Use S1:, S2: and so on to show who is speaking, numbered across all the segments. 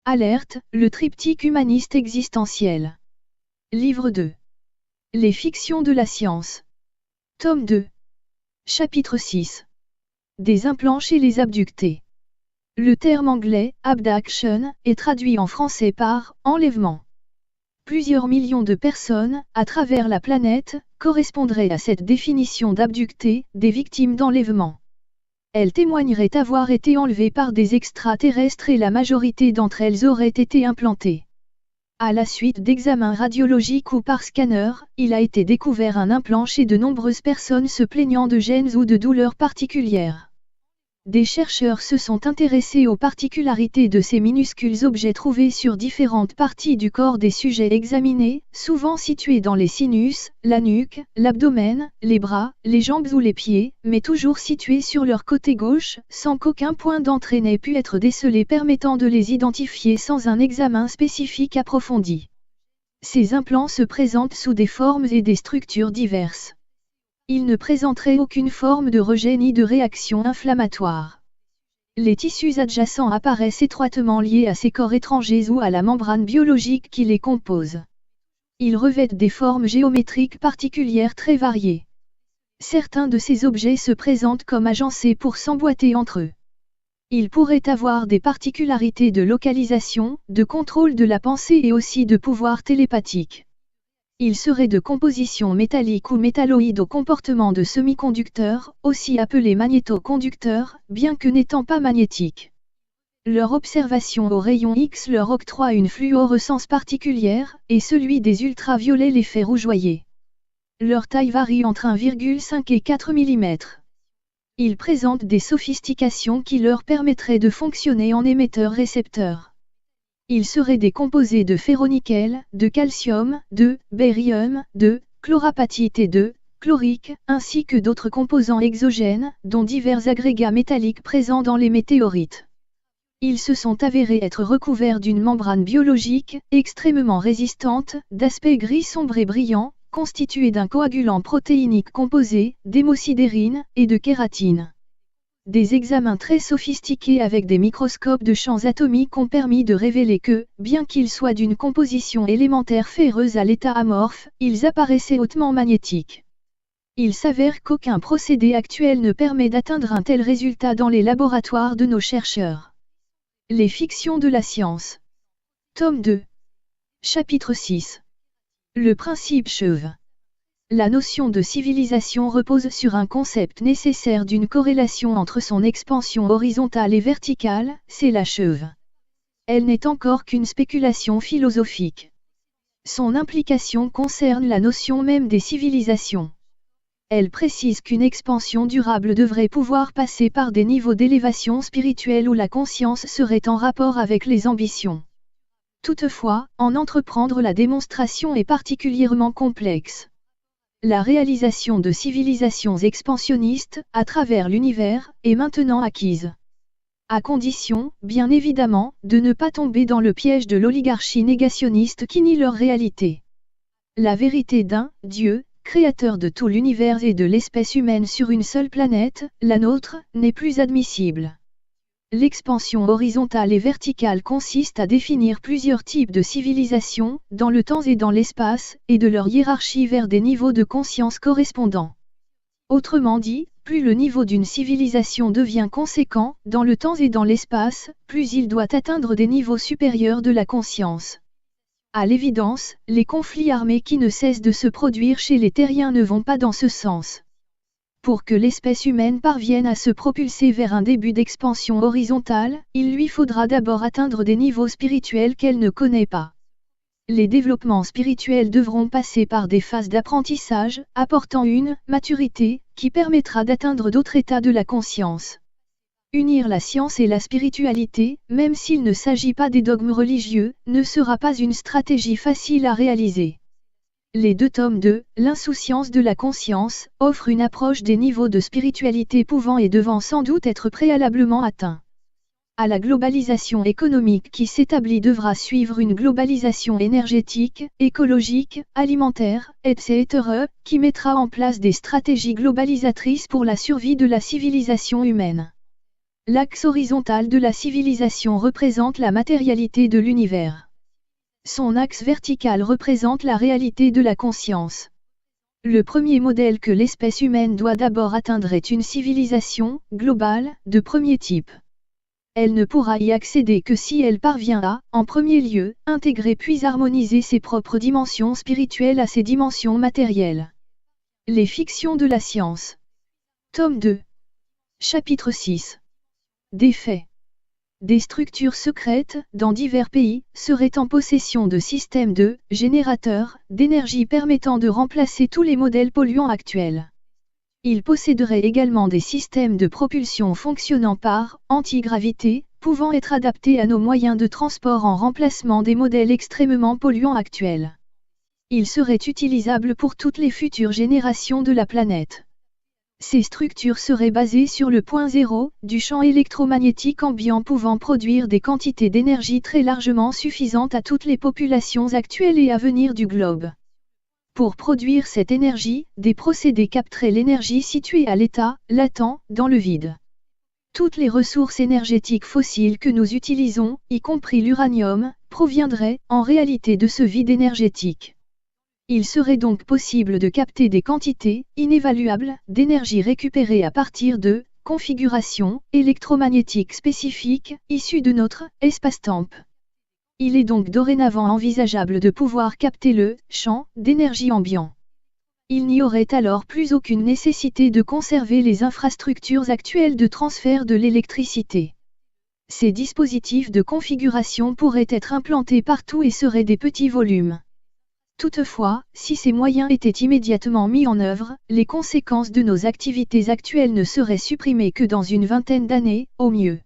S1: Alerte, le triptyque humaniste existentiel. Livre 2. Les fictions de la science. Tome 2. Chapitre 6. Des implants chez les abductés. Le terme anglais, abduction, est traduit en français par « enlèvement ». Plusieurs millions de personnes, à travers la planète, correspondraient à cette définition d'abductés, des victimes d'enlèvement. Elles témoigneraient avoir été enlevées par des extraterrestres et la majorité d'entre elles auraient été implantées. À la suite d'examens radiologiques ou par scanner, il a été découvert un implant chez de nombreuses personnes se plaignant de gênes ou de douleurs particulières. Des chercheurs se sont intéressés aux particularités de ces minuscules objets trouvés sur différentes parties du corps des sujets examinés, souvent situés dans les sinus, la nuque, l'abdomen, les bras, les jambes ou les pieds, mais toujours situés sur leur côté gauche, sans qu'aucun point d'entrée n'ait pu être décelé permettant de les identifier sans un examen spécifique approfondi. Ces implants se présentent sous des formes et des structures diverses. Ils ne présenteraient aucune forme de rejet ni de réaction inflammatoire. Les tissus adjacents apparaissent étroitement liés à ces corps étrangers ou à la membrane biologique qui les compose. Ils revêtent des formes géométriques particulières très variées. Certains de ces objets se présentent comme agencés pour s'emboîter entre eux. Ils pourraient avoir des particularités de localisation, de contrôle de la pensée et aussi de pouvoir télépathique. Ils seraient de composition métallique ou métalloïde au comportement de semi-conducteurs, aussi appelés magnétoconducteurs, bien que n'étant pas magnétiques. Leur observation aux rayons X leur octroie une fluorescence particulière, et celui des ultraviolets les fait rougeoyer. Leur taille varie entre 1,5 et 4 mm. Ils présentent des sophistications qui leur permettraient de fonctionner en émetteur-récepteur. Ils seraient des composés de ferronickel, de calcium, de barium, de chlorapatite et de chlorique, ainsi que d'autres composants exogènes, dont divers agrégats métalliques présents dans les météorites. Ils se sont avérés être recouverts d'une membrane biologique, extrêmement résistante, d'aspect gris sombre et brillant, constituée d'un coagulant protéinique composé, d'hémosidérine, et de kératine. Des examens très sophistiqués avec des microscopes de champs atomiques ont permis de révéler que, bien qu'ils soient d'une composition élémentaire ferreuse à l'état amorphe, ils apparaissaient hautement magnétiques. Il s'avère qu'aucun procédé actuel ne permet d'atteindre un tel résultat dans les laboratoires de nos chercheurs. Les fictions de la science. Tome 2. Chapitre 6. Le principe cheuve. La notion de civilisation repose sur un concept nécessaire d'une corrélation entre son expansion horizontale et verticale, c'est la cheuve. Elle n'est encore qu'une spéculation philosophique. Son implication concerne la notion même des civilisations. Elle précise qu'une expansion durable devrait pouvoir passer par des niveaux d'élévation spirituelle où la conscience serait en rapport avec les ambitions. Toutefois, en entreprendre la démonstration est particulièrement complexe. La réalisation de civilisations expansionnistes, à travers l'univers, est maintenant acquise. À condition, bien évidemment, de ne pas tomber dans le piège de l'oligarchie négationniste qui nie leur réalité. La vérité d'un Dieu, créateur de tout l'univers et de l'espèce humaine sur une seule planète, la nôtre, n'est plus admissible. L'expansion horizontale et verticale consiste à définir plusieurs types de civilisations, dans le temps et dans l'espace, et de leur hiérarchie vers des niveaux de conscience correspondants. Autrement dit, plus le niveau d'une civilisation devient conséquent, dans le temps et dans l'espace, plus il doit atteindre des niveaux supérieurs de la conscience. À l'évidence, les conflits armés qui ne cessent de se produire chez les terriens ne vont pas dans ce sens. Pour que l'espèce humaine parvienne à se propulser vers un début d'expansion horizontale, il lui faudra d'abord atteindre des niveaux spirituels qu'elle ne connaît pas. Les développements spirituels devront passer par des phases d'apprentissage, apportant une maturité qui permettra d'atteindre d'autres états de la conscience. Unir la science et la spiritualité, même s'il ne s'agit pas des dogmes religieux, ne sera pas une stratégie facile à réaliser. Les deux tomes de L'insouciance de la conscience offrent une approche des niveaux de spiritualité pouvant et devant sans doute être préalablement atteints. À la globalisation économique qui s'établit devra suivre une globalisation énergétique, écologique, alimentaire, etc., qui mettra en place des stratégies globalisatrices pour la survie de la civilisation humaine. L'axe horizontal de la civilisation représente la matérialité de l'univers. Son axe vertical représente la réalité de la conscience. Le premier modèle que l'espèce humaine doit d'abord atteindre est une civilisation globale de premier type. Elle ne pourra y accéder que si elle parvient à, en premier lieu, intégrer puis harmoniser ses propres dimensions spirituelles à ses dimensions matérielles. Les fictions de la science. Tome 2. Chapitre 6. Des faits. Des structures secrètes, dans divers pays, seraient en possession de systèmes de générateurs d'énergie permettant de remplacer tous les modèles polluants actuels. Ils posséderaient également des systèmes de propulsion fonctionnant par antigravité, pouvant être adaptés à nos moyens de transport en remplacement des modèles extrêmement polluants actuels. Ils seraient utilisables pour toutes les futures générations de la planète. Ces structures seraient basées sur le point zéro du champ électromagnétique ambiant pouvant produire des quantités d'énergie très largement suffisantes à toutes les populations actuelles et à venir du globe. Pour produire cette énergie, des procédés capteraient l'énergie située à l'état latent dans le vide. Toutes les ressources énergétiques fossiles que nous utilisons, y compris l'uranium, proviendraient en réalité de ce vide énergétique. Il serait donc possible de capter des quantités inévaluables d'énergie récupérée à partir de configurations électromagnétiques spécifiques issues de notre espace-temps. Il est donc dorénavant envisageable de pouvoir capter le champ d'énergie ambiant. Il n'y aurait alors plus aucune nécessité de conserver les infrastructures actuelles de transfert de l'électricité. Ces dispositifs de configuration pourraient être implantés partout et seraient des petits volumes. Toutefois, si ces moyens étaient immédiatement mis en œuvre, les conséquences de nos activités actuelles ne seraient supprimées que dans une vingtaine d'années, au mieux.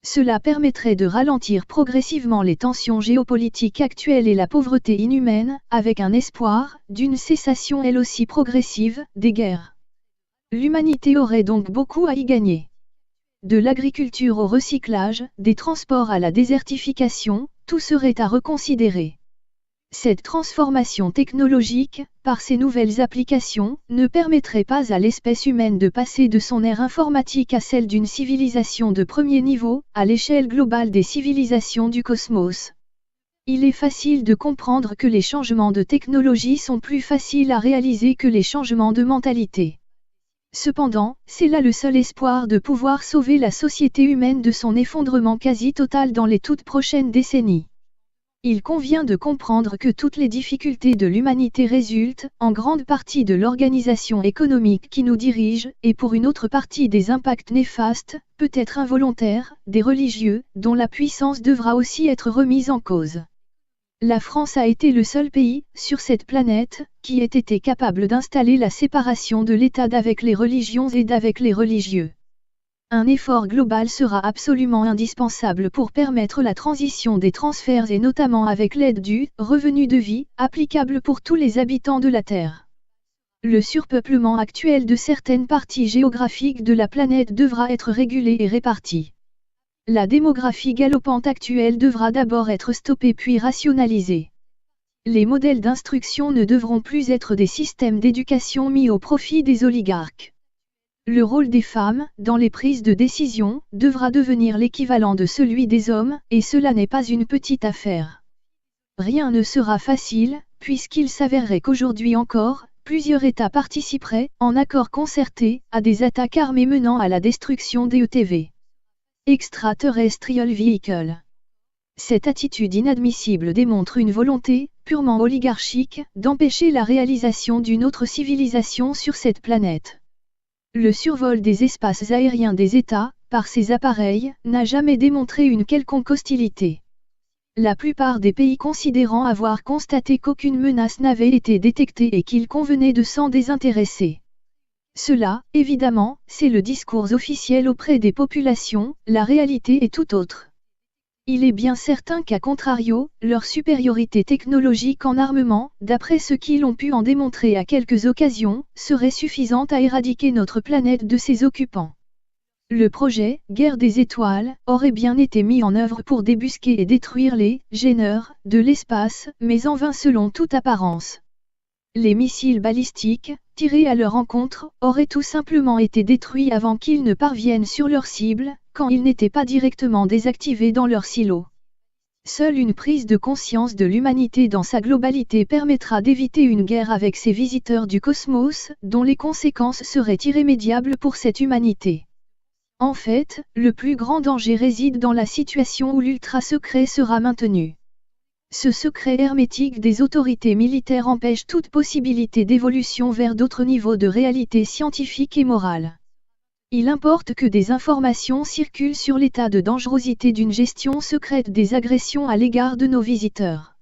S1: Cela permettrait de ralentir progressivement les tensions géopolitiques actuelles et la pauvreté inhumaine, avec un espoir d'une cessation elle aussi progressive des guerres. L'humanité aurait donc beaucoup à y gagner. De l'agriculture au recyclage, des transports à la désertification, tout serait à reconsidérer. Cette transformation technologique, par ses nouvelles applications, ne permettrait pas à l'espèce humaine de passer de son ère informatique à celle d'une civilisation de premier niveau, à l'échelle globale des civilisations du cosmos. Il est facile de comprendre que les changements de technologie sont plus faciles à réaliser que les changements de mentalité. Cependant, c'est là le seul espoir de pouvoir sauver la société humaine de son effondrement quasi total dans les toutes prochaines décennies. Il convient de comprendre que toutes les difficultés de l'humanité résultent, en grande partie de l'organisation économique qui nous dirige, et pour une autre partie des impacts néfastes, peut-être involontaires, des religieux, dont la puissance devra aussi être remise en cause. La France a été le seul pays, sur cette planète, qui ait été capable d'installer la séparation de l'État d'avec les religions et d'avec les religieux. Un effort global sera absolument indispensable pour permettre la transition des transferts et notamment avec l'aide du revenu de vie, applicable pour tous les habitants de la Terre. Le surpeuplement actuel de certaines parties géographiques de la planète devra être régulé et réparti. La démographie galopante actuelle devra d'abord être stoppée puis rationalisée. Les modèles d'instruction ne devront plus être des systèmes d'éducation mis au profit des oligarques. Le rôle des femmes, dans les prises de décision, devra devenir l'équivalent de celui des hommes, et cela n'est pas une petite affaire. Rien ne sera facile, puisqu'il s'avérerait qu'aujourd'hui encore, plusieurs États participeraient, en accord concerté, à des attaques armées menant à la destruction des ETV. Extraterrestrial Vehicle. Cette attitude inadmissible démontre une volonté, purement oligarchique, d'empêcher la réalisation d'une autre civilisation sur cette planète. Le survol des espaces aériens des États, par ces appareils, n'a jamais démontré une quelconque hostilité. La plupart des pays considérant avoir constaté qu'aucune menace n'avait été détectée et qu'il convenait de s'en désintéresser. Cela, évidemment, c'est le discours officiel auprès des populations, la réalité est tout autre. Il est bien certain qu'à contrario, leur supériorité technologique en armement, d'après ce qu'ils ont pu en démontrer à quelques occasions, serait suffisante à éradiquer notre planète de ses occupants. Le projet « Guerre des étoiles » aurait bien été mis en œuvre pour débusquer et détruire les « gêneurs » de l'espace, mais en vain selon toute apparence. Les missiles balistiques, tirés à leur encontre, auraient tout simplement été détruits avant qu'ils ne parviennent sur leur cible, quand ils n'étaient pas directement désactivés dans leur silo. Seule une prise de conscience de l'humanité dans sa globalité permettra d'éviter une guerre avec ces visiteurs du cosmos, dont les conséquences seraient irrémédiables pour cette humanité. En fait, le plus grand danger réside dans la situation où l'ultra-secret sera maintenu. Ce secret hermétique des autorités militaires empêche toute possibilité d'évolution vers d'autres niveaux de réalité scientifique et morale. Il importe que des informations circulent sur l'état de dangerosité d'une gestion secrète des agressions à l'égard de nos visiteurs.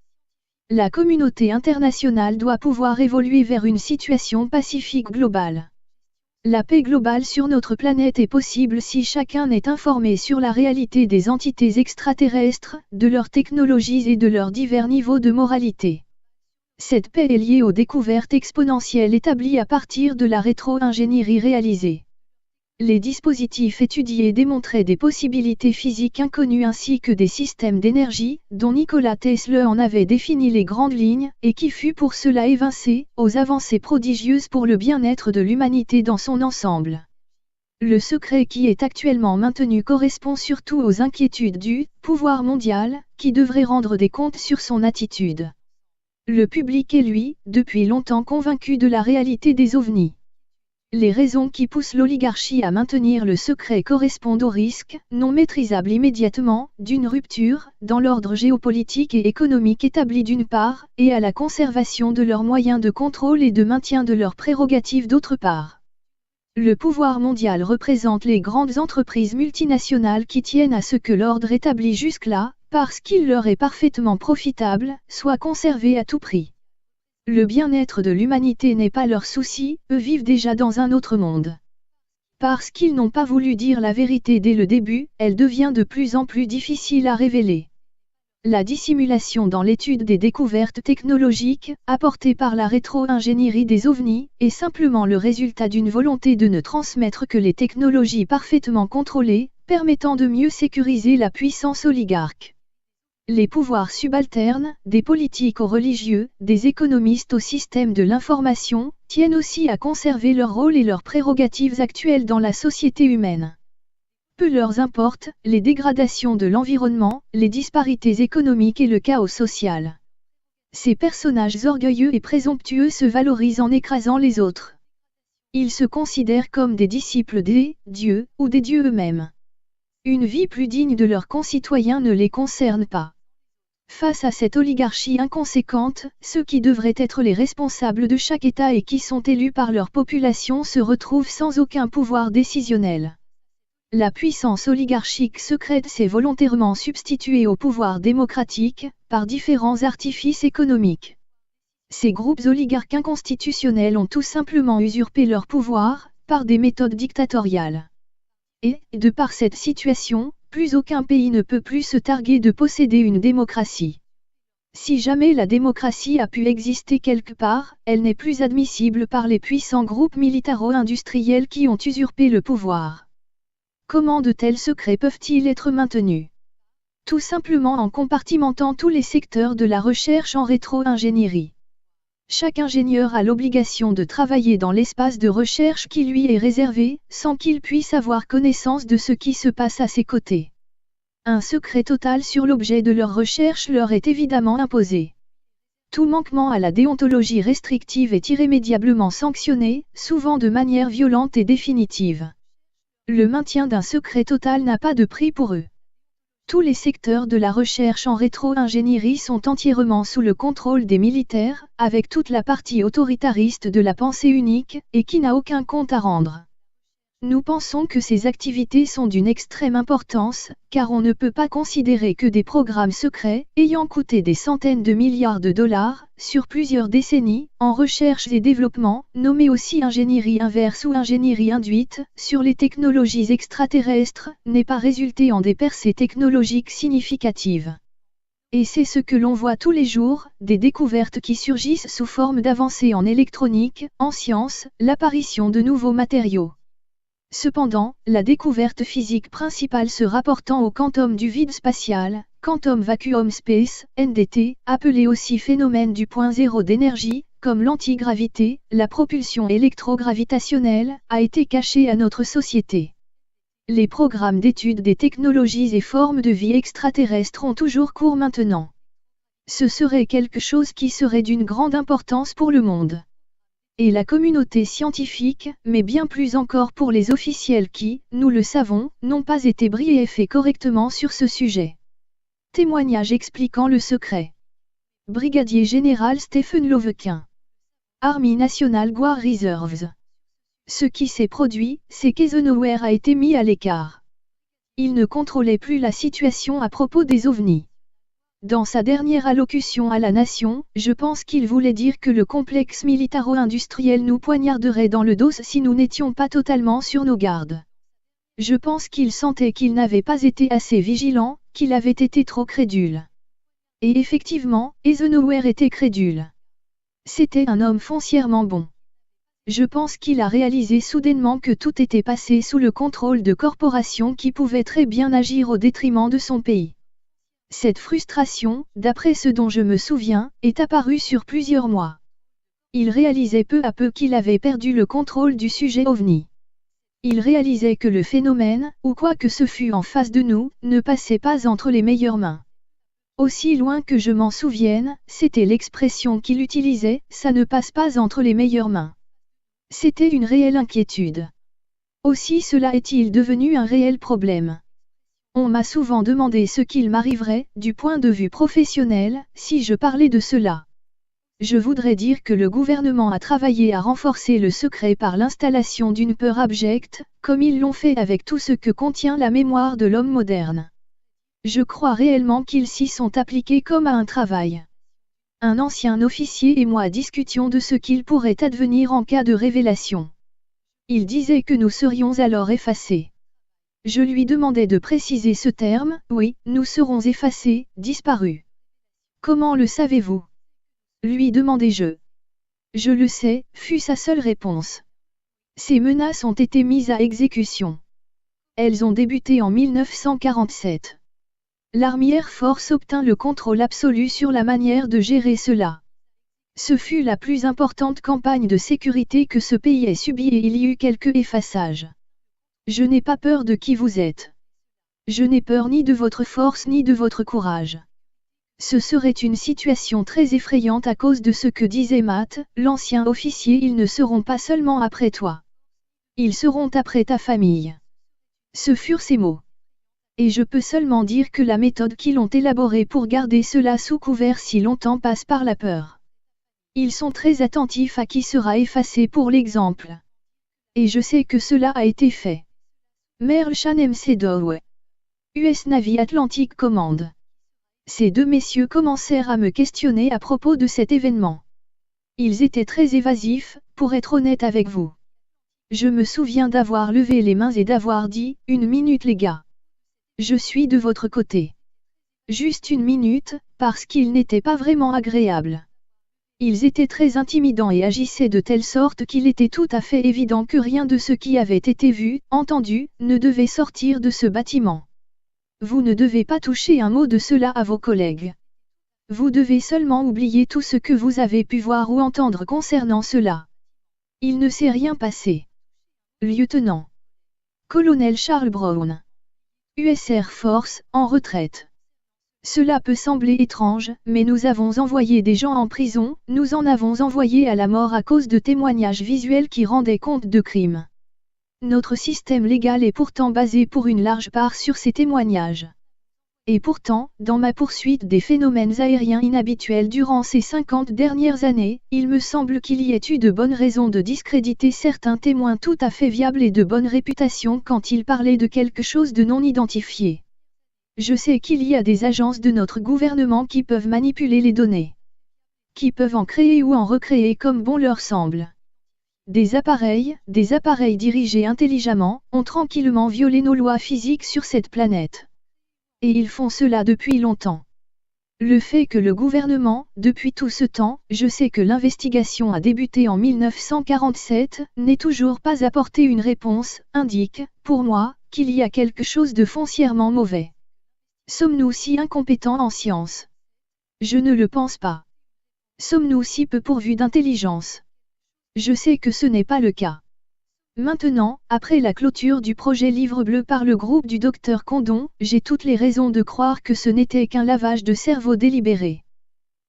S1: La communauté internationale doit pouvoir évoluer vers une situation pacifique globale. La paix globale sur notre planète est possible si chacun est informé sur la réalité des entités extraterrestres, de leurs technologies et de leurs divers niveaux de moralité. Cette paix est liée aux découvertes exponentielles établies à partir de la rétro-ingénierie réalisée. Les dispositifs étudiés démontraient des possibilités physiques inconnues ainsi que des systèmes d'énergie, dont Nikola Tesla en avait défini les grandes lignes, et qui fut pour cela évincé, aux avancées prodigieuses pour le bien-être de l'humanité dans son ensemble. Le secret qui est actuellement maintenu correspond surtout aux inquiétudes du pouvoir mondial, qui devrait rendre des comptes sur son attitude. Le public est lui, depuis longtemps convaincu de la réalité des ovnis. Les raisons qui poussent l'oligarchie à maintenir le secret correspondent au risque, non maîtrisable immédiatement, d'une rupture, dans l'ordre géopolitique et économique établi d'une part, et à la conservation de leurs moyens de contrôle et de maintien de leurs prérogatives d'autre part. Le pouvoir mondial représente les grandes entreprises multinationales qui tiennent à ce que l'ordre établi jusque-là, parce qu'il leur est parfaitement profitable, soit conservé à tout prix. Le bien-être de l'humanité n'est pas leur souci, eux vivent déjà dans un autre monde. Parce qu'ils n'ont pas voulu dire la vérité dès le début, elle devient de plus en plus difficile à révéler. La dissimulation dans l'étude des découvertes technologiques, apportées par la rétro-ingénierie des ovnis, est simplement le résultat d'une volonté de ne transmettre que les technologies parfaitement contrôlées, permettant de mieux sécuriser la puissance oligarque. Les pouvoirs subalternes, des politiques aux religieux, des économistes au système de l'information, tiennent aussi à conserver leur rôle et leurs prérogatives actuelles dans la société humaine. Peu leur importe, les dégradations de l'environnement, les disparités économiques et le chaos social. Ces personnages orgueilleux et présomptueux se valorisent en écrasant les autres. Ils se considèrent comme des disciples des dieux, ou des dieux eux-mêmes. Une vie plus digne de leurs concitoyens ne les concerne pas. Face à cette oligarchie inconséquente, ceux qui devraient être les responsables de chaque État et qui sont élus par leur population se retrouvent sans aucun pouvoir décisionnel. La puissance oligarchique secrète s'est volontairement substituée au pouvoir démocratique, par différents artifices économiques. Ces groupes oligarques inconstitutionnels ont tout simplement usurpé leur pouvoir, par des méthodes dictatoriales. Et, de par cette situation, plus aucun pays ne peut plus se targuer de posséder une démocratie. Si jamais la démocratie a pu exister quelque part, elle n'est plus admissible par les puissants groupes militaro-industriels qui ont usurpé le pouvoir. Comment de tels secrets peuvent-ils être maintenus? Tout simplement en compartimentant tous les secteurs de la recherche en rétro-ingénierie. Chaque ingénieur a l'obligation de travailler dans l'espace de recherche qui lui est réservé, sans qu'il puisse avoir connaissance de ce qui se passe à ses côtés. Un secret total sur l'objet de leur recherche leur est évidemment imposé. Tout manquement à la déontologie restrictive est irrémédiablement sanctionné, souvent de manière violente et définitive. Le maintien d'un secret total n'a pas de prix pour eux. Tous les secteurs de la recherche en rétro-ingénierie sont entièrement sous le contrôle des militaires, avec toute la partie autoritariste de la pensée unique, et qui n'a aucun compte à rendre. Nous pensons que ces activités sont d'une extrême importance, car on ne peut pas considérer que des programmes secrets, ayant coûté des centaines de milliards de dollars, sur plusieurs décennies, en recherche et développement, nommés aussi ingénierie inverse ou ingénierie induite, sur les technologies extraterrestres, n'aient pas résulté en des percées technologiques significatives. Et c'est ce que l'on voit tous les jours, des découvertes qui surgissent sous forme d'avancées en électronique, en sciences, l'apparition de nouveaux matériaux. Cependant, la découverte physique principale se rapportant au quantum du vide spatial, Quantum Vacuum Space, NDT, appelé aussi phénomène du point zéro d'énergie, comme l'antigravité, la propulsion électrogravitationnelle, a été caché à notre société. Les programmes d'études des technologies et formes de vie extraterrestres ont toujours cours maintenant. Ce serait quelque chose qui serait d'une grande importance pour le monde. Et la communauté scientifique, mais bien plus encore pour les officiels qui, nous le savons, n'ont pas été briefés correctement sur ce sujet. Témoignage expliquant le secret. Brigadier général Stephen Lovequin. Army National Guard Reserves. Ce qui s'est produit, c'est qu'Eisenhower a été mis à l'écart. Il ne contrôlait plus la situation à propos des ovnis. Dans sa dernière allocution à la nation, je pense qu'il voulait dire que le complexe militaro-industriel nous poignarderait dans le dos si nous n'étions pas totalement sur nos gardes. Je pense qu'il sentait qu'il n'avait pas été assez vigilant, qu'il avait été trop crédule. Et effectivement, Eisenhower était crédule. C'était un homme foncièrement bon. Je pense qu'il a réalisé soudainement que tout était passé sous le contrôle de corporations qui pouvaient très bien agir au détriment de son pays. Cette frustration, d'après ce dont je me souviens, est apparue sur plusieurs mois. Il réalisait peu à peu qu'il avait perdu le contrôle du sujet OVNI. Il réalisait que le phénomène, ou quoi que ce fût en face de nous, ne passait pas entre les meilleures mains. Aussi loin que je m'en souvienne, c'était l'expression qu'il utilisait, ça ne passe pas entre les meilleures mains. C'était une réelle inquiétude. Aussi cela est-il devenu un réel problème. On m'a souvent demandé ce qu'il m'arriverait, du point de vue professionnel, si je parlais de cela. Je voudrais dire que le gouvernement a travaillé à renforcer le secret par l'installation d'une peur abjecte, comme ils l'ont fait avec tout ce que contient la mémoire de l'homme moderne. Je crois réellement qu'ils s'y sont appliqués comme à un travail. Un ancien officier et moi discutions de ce qu'il pourrait advenir en cas de révélation. Il disait que nous serions alors effacés. Je lui demandais de préciser ce terme, oui, nous serons effacés, disparus. Comment le savez-vous? Lui demandai-je. Je le sais, fut sa seule réponse. Ces menaces ont été mises à exécution. Elles ont débuté en 1947. L'Army Air Force obtint le contrôle absolu sur la manière de gérer cela. Ce fut la plus importante campagne de sécurité que ce pays ait subie et il y eut quelques effaçages. Je n'ai pas peur de qui vous êtes. Je n'ai peur ni de votre force ni de votre courage. Ce serait une situation très effrayante à cause de ce que disait Matt, l'ancien officier. Ils ne seront pas seulement après toi. Ils seront après ta famille. Ce furent ses mots. Et je peux seulement dire que la méthode qu'ils ont élaborée pour garder cela sous couvert si longtemps passe par la peur. Ils sont très attentifs à qui sera effacé pour l'exemple. Et je sais que cela a été fait. Merle Chan MC Dow. US Navy Atlantic Command. Ces deux messieurs commencèrent à me questionner à propos de cet événement. Ils étaient très évasifs, pour être honnête avec vous. Je me souviens d'avoir levé les mains et d'avoir dit, une minute les gars. Je suis de votre côté. Juste une minute, parce qu'ils n'étaient pas vraiment agréables. Ils étaient très intimidants et agissaient de telle sorte qu'il était tout à fait évident que rien de ce qui avait été vu, entendu, ne devait sortir de ce bâtiment. Vous ne devez pas toucher un mot de cela à vos collègues. Vous devez seulement oublier tout ce que vous avez pu voir ou entendre concernant cela. Il ne s'est rien passé. Lieutenant. Colonel Charles Brown. US Air Force, en retraite. Cela peut sembler étrange, mais nous avons envoyé des gens en prison, nous en avons envoyé à la mort à cause de témoignages visuels qui rendaient compte de crimes. Notre système légal est pourtant basé pour une large part sur ces témoignages. Et pourtant, dans ma poursuite des phénomènes aériens inhabituels durant ces 50 dernières années, il me semble qu'il y ait eu de bonnes raisons de discréditer certains témoins tout à fait viables et de bonne réputation quand ils parlaient de quelque chose de non identifié. Je sais qu'il y a des agences de notre gouvernement qui peuvent manipuler les données. Qui peuvent en créer ou en recréer comme bon leur semble. Des appareils dirigés intelligemment, ont tranquillement violé nos lois physiques sur cette planète. Et ils font cela depuis longtemps. Le fait que le gouvernement, depuis tout ce temps, je sais que l'investigation a débuté en 1947, n'ait toujours pas apporté une réponse, indique, pour moi, qu'il y a quelque chose de foncièrement mauvais. Sommes-nous si incompétents en science? Je ne le pense pas. Sommes-nous si peu pourvus d'intelligence? Je sais que ce n'est pas le cas. Maintenant, après la clôture du projet Livre Bleu par le groupe du docteur Condon, j'ai toutes les raisons de croire que ce n'était qu'un lavage de cerveau délibéré.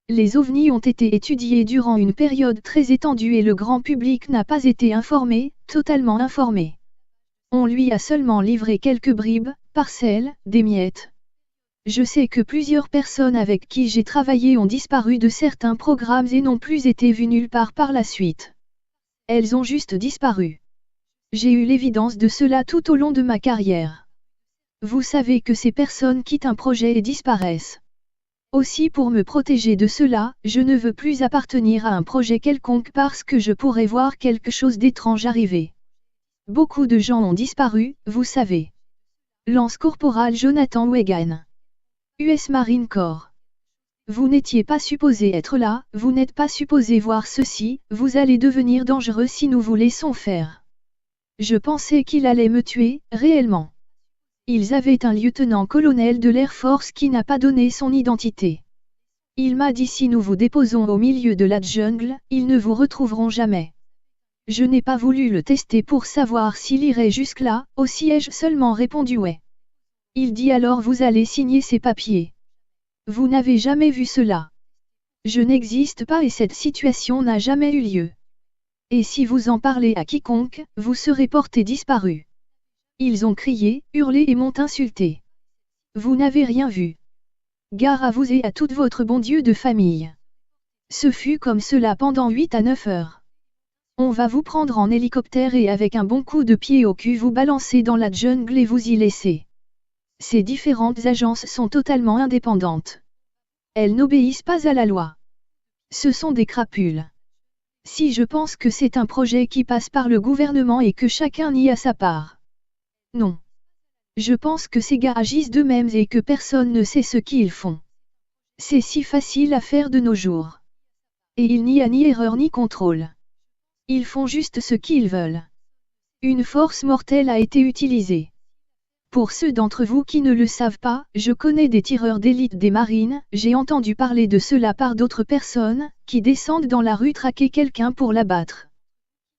S1: Les ovnis ont été étudiés durant une période très étendue et le grand public n'a pas été informé, totalement informé. On lui a seulement livré quelques bribes, parcelles, des miettes. Je sais que plusieurs personnes avec qui j'ai travaillé ont disparu de certains programmes et n'ont plus été vues nulle part par la suite. Elles ont juste disparu. J'ai eu l'évidence de cela tout au long de ma carrière. Vous savez que ces personnes quittent un projet et disparaissent. Aussi pour me protéger de cela, je ne veux plus appartenir à un projet quelconque parce que je pourrais voir quelque chose d'étrange arriver. Beaucoup de gens ont disparu, vous savez. Lance Corporal Jonathan Wegan. US Marine Corps. Vous n'étiez pas supposé être là, vous n'êtes pas supposé voir ceci, vous allez devenir dangereux si nous vous laissons faire. Je pensais qu'il allait me tuer, réellement. Ils avaient un lieutenant-colonel de l'Air Force qui n'a pas donné son identité. Il m'a dit si nous vous déposons au milieu de la jungle, ils ne vous retrouveront jamais. Je n'ai pas voulu le tester pour savoir s'il irait jusque-là, aussi ai-je seulement répondu ouais. Il dit alors vous allez signer ces papiers. Vous n'avez jamais vu cela. Je n'existe pas et cette situation n'a jamais eu lieu. Et si vous en parlez à quiconque, vous serez porté disparu. Ils ont crié, hurlé et m'ont insulté. Vous n'avez rien vu. Gare à vous et à toute votre bon Dieu de famille. Ce fut comme cela pendant 8 à 9 heures. On va vous prendre en hélicoptère et avec un bon coup de pied au cul vous balancer dans la jungle et vous y laisser. Ces différentes agences sont totalement indépendantes. Elles n'obéissent pas à la loi. Ce sont des crapules. Si je pense que c'est un projet qui passe par le gouvernement et que chacun y a sa part. Non. Je pense que ces gars agissent d'eux-mêmes et que personne ne sait ce qu'ils font. C'est si facile à faire de nos jours. Et il n'y a ni erreur ni contrôle. Ils font juste ce qu'ils veulent. Une force mortelle a été utilisée. Pour ceux d'entre vous qui ne le savent pas, je connais des tireurs d'élite des marines, j'ai entendu parler de cela par d'autres personnes, qui descendent dans la rue traquer quelqu'un pour l'abattre.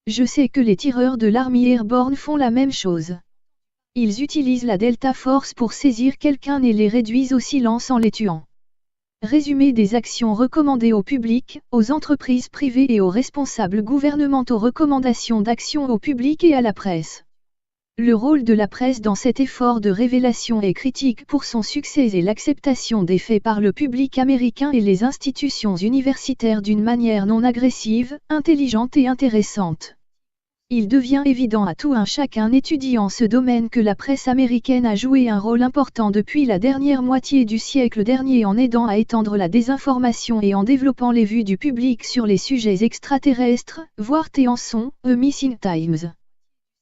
S1: Je sais que les tireurs de l'armée airborne font la même chose. Ils utilisent la Delta Force pour saisir quelqu'un et les réduisent au silence en les tuant. Résumé des actions recommandées au public, aux entreprises privées et aux responsables gouvernementaux. Recommandations d'action au public et à la presse. Le rôle de la presse dans cet effort de révélation est critique pour son succès et l'acceptation des faits par le public américain et les institutions universitaires d'une manière non agressive, intelligente et intéressante. Il devient évident à tout un chacun étudiant ce domaine que la presse américaine a joué un rôle important depuis la dernière moitié du siècle dernier en aidant à étendre la désinformation et en développant les vues du public sur les sujets extraterrestres, voire Téanson, A Missing Times.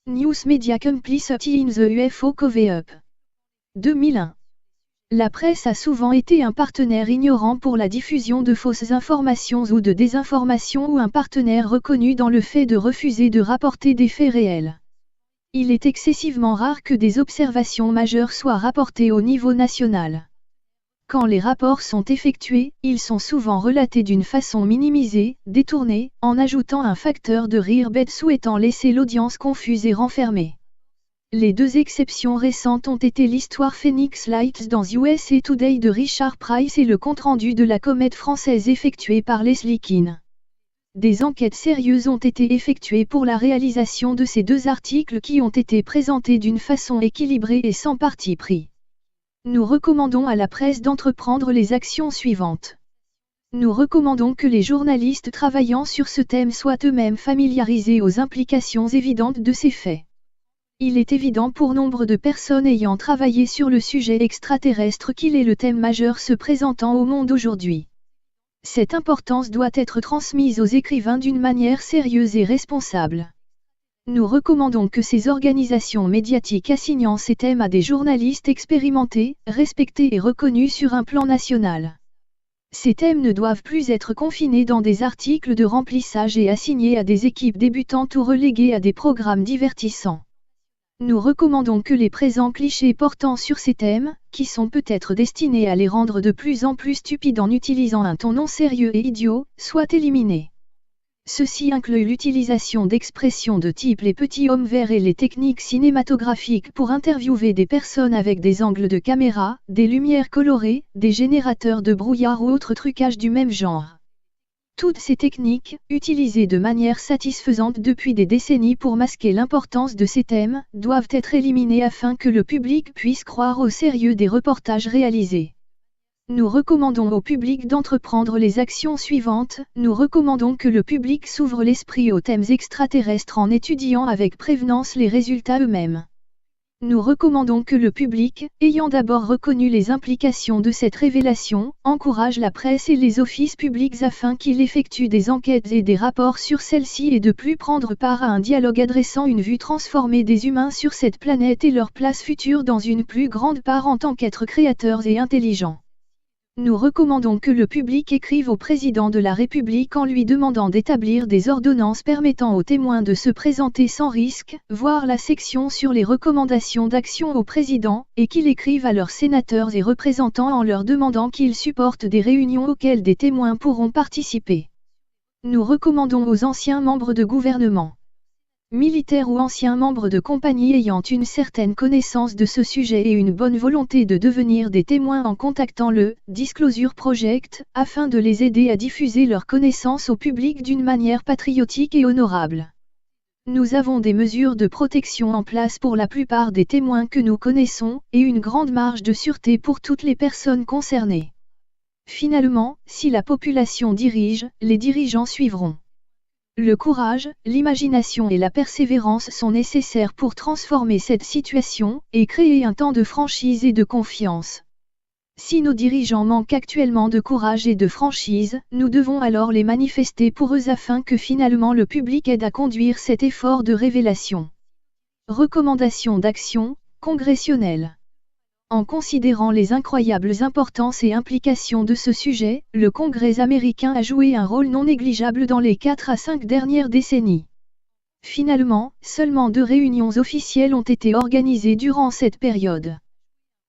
S1: News Media Complicity in the UFO Cover-up. 2001. La presse a souvent été un partenaire ignorant pour la diffusion de fausses informations ou de désinformation ou un partenaire reconnu dans le fait de refuser de rapporter des faits réels. Il est excessivement rare que des observations majeures soient rapportées au niveau national. Quand les rapports sont effectués, ils sont souvent relatés d'une façon minimisée, détournée, en ajoutant un facteur de rire bête souhaitant laisser l'audience confuse et renfermée. Les deux exceptions récentes ont été l'histoire Phoenix Lights dans USA Today de Richard Price et le compte-rendu de la comète française effectué par Leslie Keane. Des enquêtes sérieuses ont été effectuées pour la réalisation de ces deux articles qui ont été présentés d'une façon équilibrée et sans parti pris. Nous recommandons à la presse d'entreprendre les actions suivantes. Nous recommandons que les journalistes travaillant sur ce thème soient eux-mêmes familiarisés aux implications évidentes de ces faits. Il est évident pour nombre de personnes ayant travaillé sur le sujet extraterrestre qu'il est le thème majeur se présentant au monde aujourd'hui. Cette importance doit être transmise aux écrivains d'une manière sérieuse et responsable. Nous recommandons que ces organisations médiatiques assignant ces thèmes à des journalistes expérimentés, respectés et reconnus sur un plan national. Ces thèmes ne doivent plus être confinés dans des articles de remplissage et assignés à des équipes débutantes ou relégués à des programmes divertissants. Nous recommandons que les présents clichés portant sur ces thèmes, qui sont peut-être destinés à les rendre de plus en plus stupides en utilisant un ton non sérieux et idiot, soient éliminés. Ceci inclut l'utilisation d'expressions de type les petits hommes verts et les techniques cinématographiques pour interviewer des personnes avec des angles de caméra, des lumières colorées, des générateurs de brouillard ou autres trucages du même genre. Toutes ces techniques, utilisées de manière satisfaisante depuis des décennies pour masquer l'importance de ces thèmes, doivent être éliminées afin que le public puisse croire au sérieux des reportages réalisés. Nous recommandons au public d'entreprendre les actions suivantes. Nous recommandons que le public s'ouvre l'esprit aux thèmes extraterrestres en étudiant avec prévenance les résultats eux-mêmes. Nous recommandons que le public, ayant d'abord reconnu les implications de cette révélation, encourage la presse et les offices publics afin qu'ils effectuent des enquêtes et des rapports sur celle-ci et de plus prendre part à un dialogue adressant une vue transformée des humains sur cette planète et leur place future dans une plus grande part en tant qu'êtres créateurs et intelligents. Nous recommandons que le public écrive au président de la République en lui demandant d'établir des ordonnances permettant aux témoins de se présenter sans risque, voir la section sur les recommandations d'action au président, et qu'il écrive à leurs sénateurs et représentants en leur demandant qu'ils supportent des réunions auxquelles des témoins pourront participer. Nous recommandons aux anciens membres de gouvernement, militaires ou anciens membres de compagnie ayant une certaine connaissance de ce sujet et une bonne volonté de devenir des témoins en contactant le Disclosure Project, afin de les aider à diffuser leurs connaissances au public d'une manière patriotique et honorable. Nous avons des mesures de protection en place pour la plupart des témoins que nous connaissons, et une grande marge de sûreté pour toutes les personnes concernées. Finalement, si la population dirige, les dirigeants suivront. Le courage, l'imagination et la persévérance sont nécessaires pour transformer cette situation, et créer un temps de franchise et de confiance. Si nos dirigeants manquent actuellement de courage et de franchise, nous devons alors les manifester pour eux afin que finalement le public aide à conduire cet effort de révélation. Recommandations d'action, congressionnelles. En considérant les incroyables importances et implications de ce sujet, le Congrès américain a joué un rôle non négligeable dans les 4 à 5 dernières décennies. Finalement, seulement 2 réunions officielles ont été organisées durant cette période.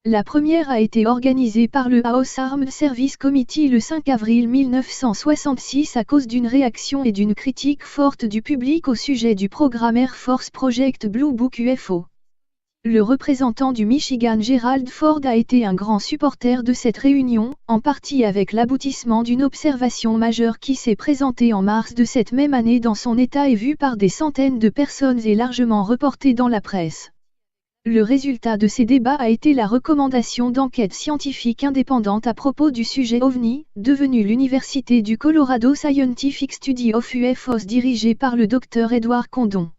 S1: La première a été organisée par le House Armed Services Committee le 5 avril 1966 à cause d'une réaction et d'une critique forte du public au sujet du programme Air Force Project Blue Book UFO. Le représentant du Michigan Gerald Ford a été un grand supporter de cette réunion, en partie avec l'aboutissement d'une observation majeure qui s'est présentée en mars de cette même année dans son État et vue par des centaines de personnes et largement reportée dans la presse. Le résultat de ces débats a été la recommandation d'enquêtes scientifiques indépendantes à propos du sujet OVNI, devenue l'Université du Colorado Scientific Study of UFOs dirigée par le Dr Edward Condon.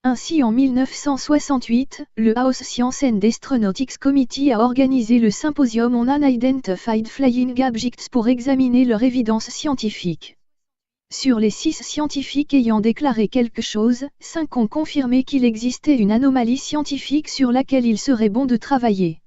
S1: Ainsi en 1968, le House Science and Astronautics Committee a organisé le symposium on Unidentified Flying Objects pour examiner leur évidence scientifique. Sur les 6 scientifiques ayant déclaré quelque chose, 5 ont confirmé qu'il existait une anomalie scientifique sur laquelle il serait bon de travailler.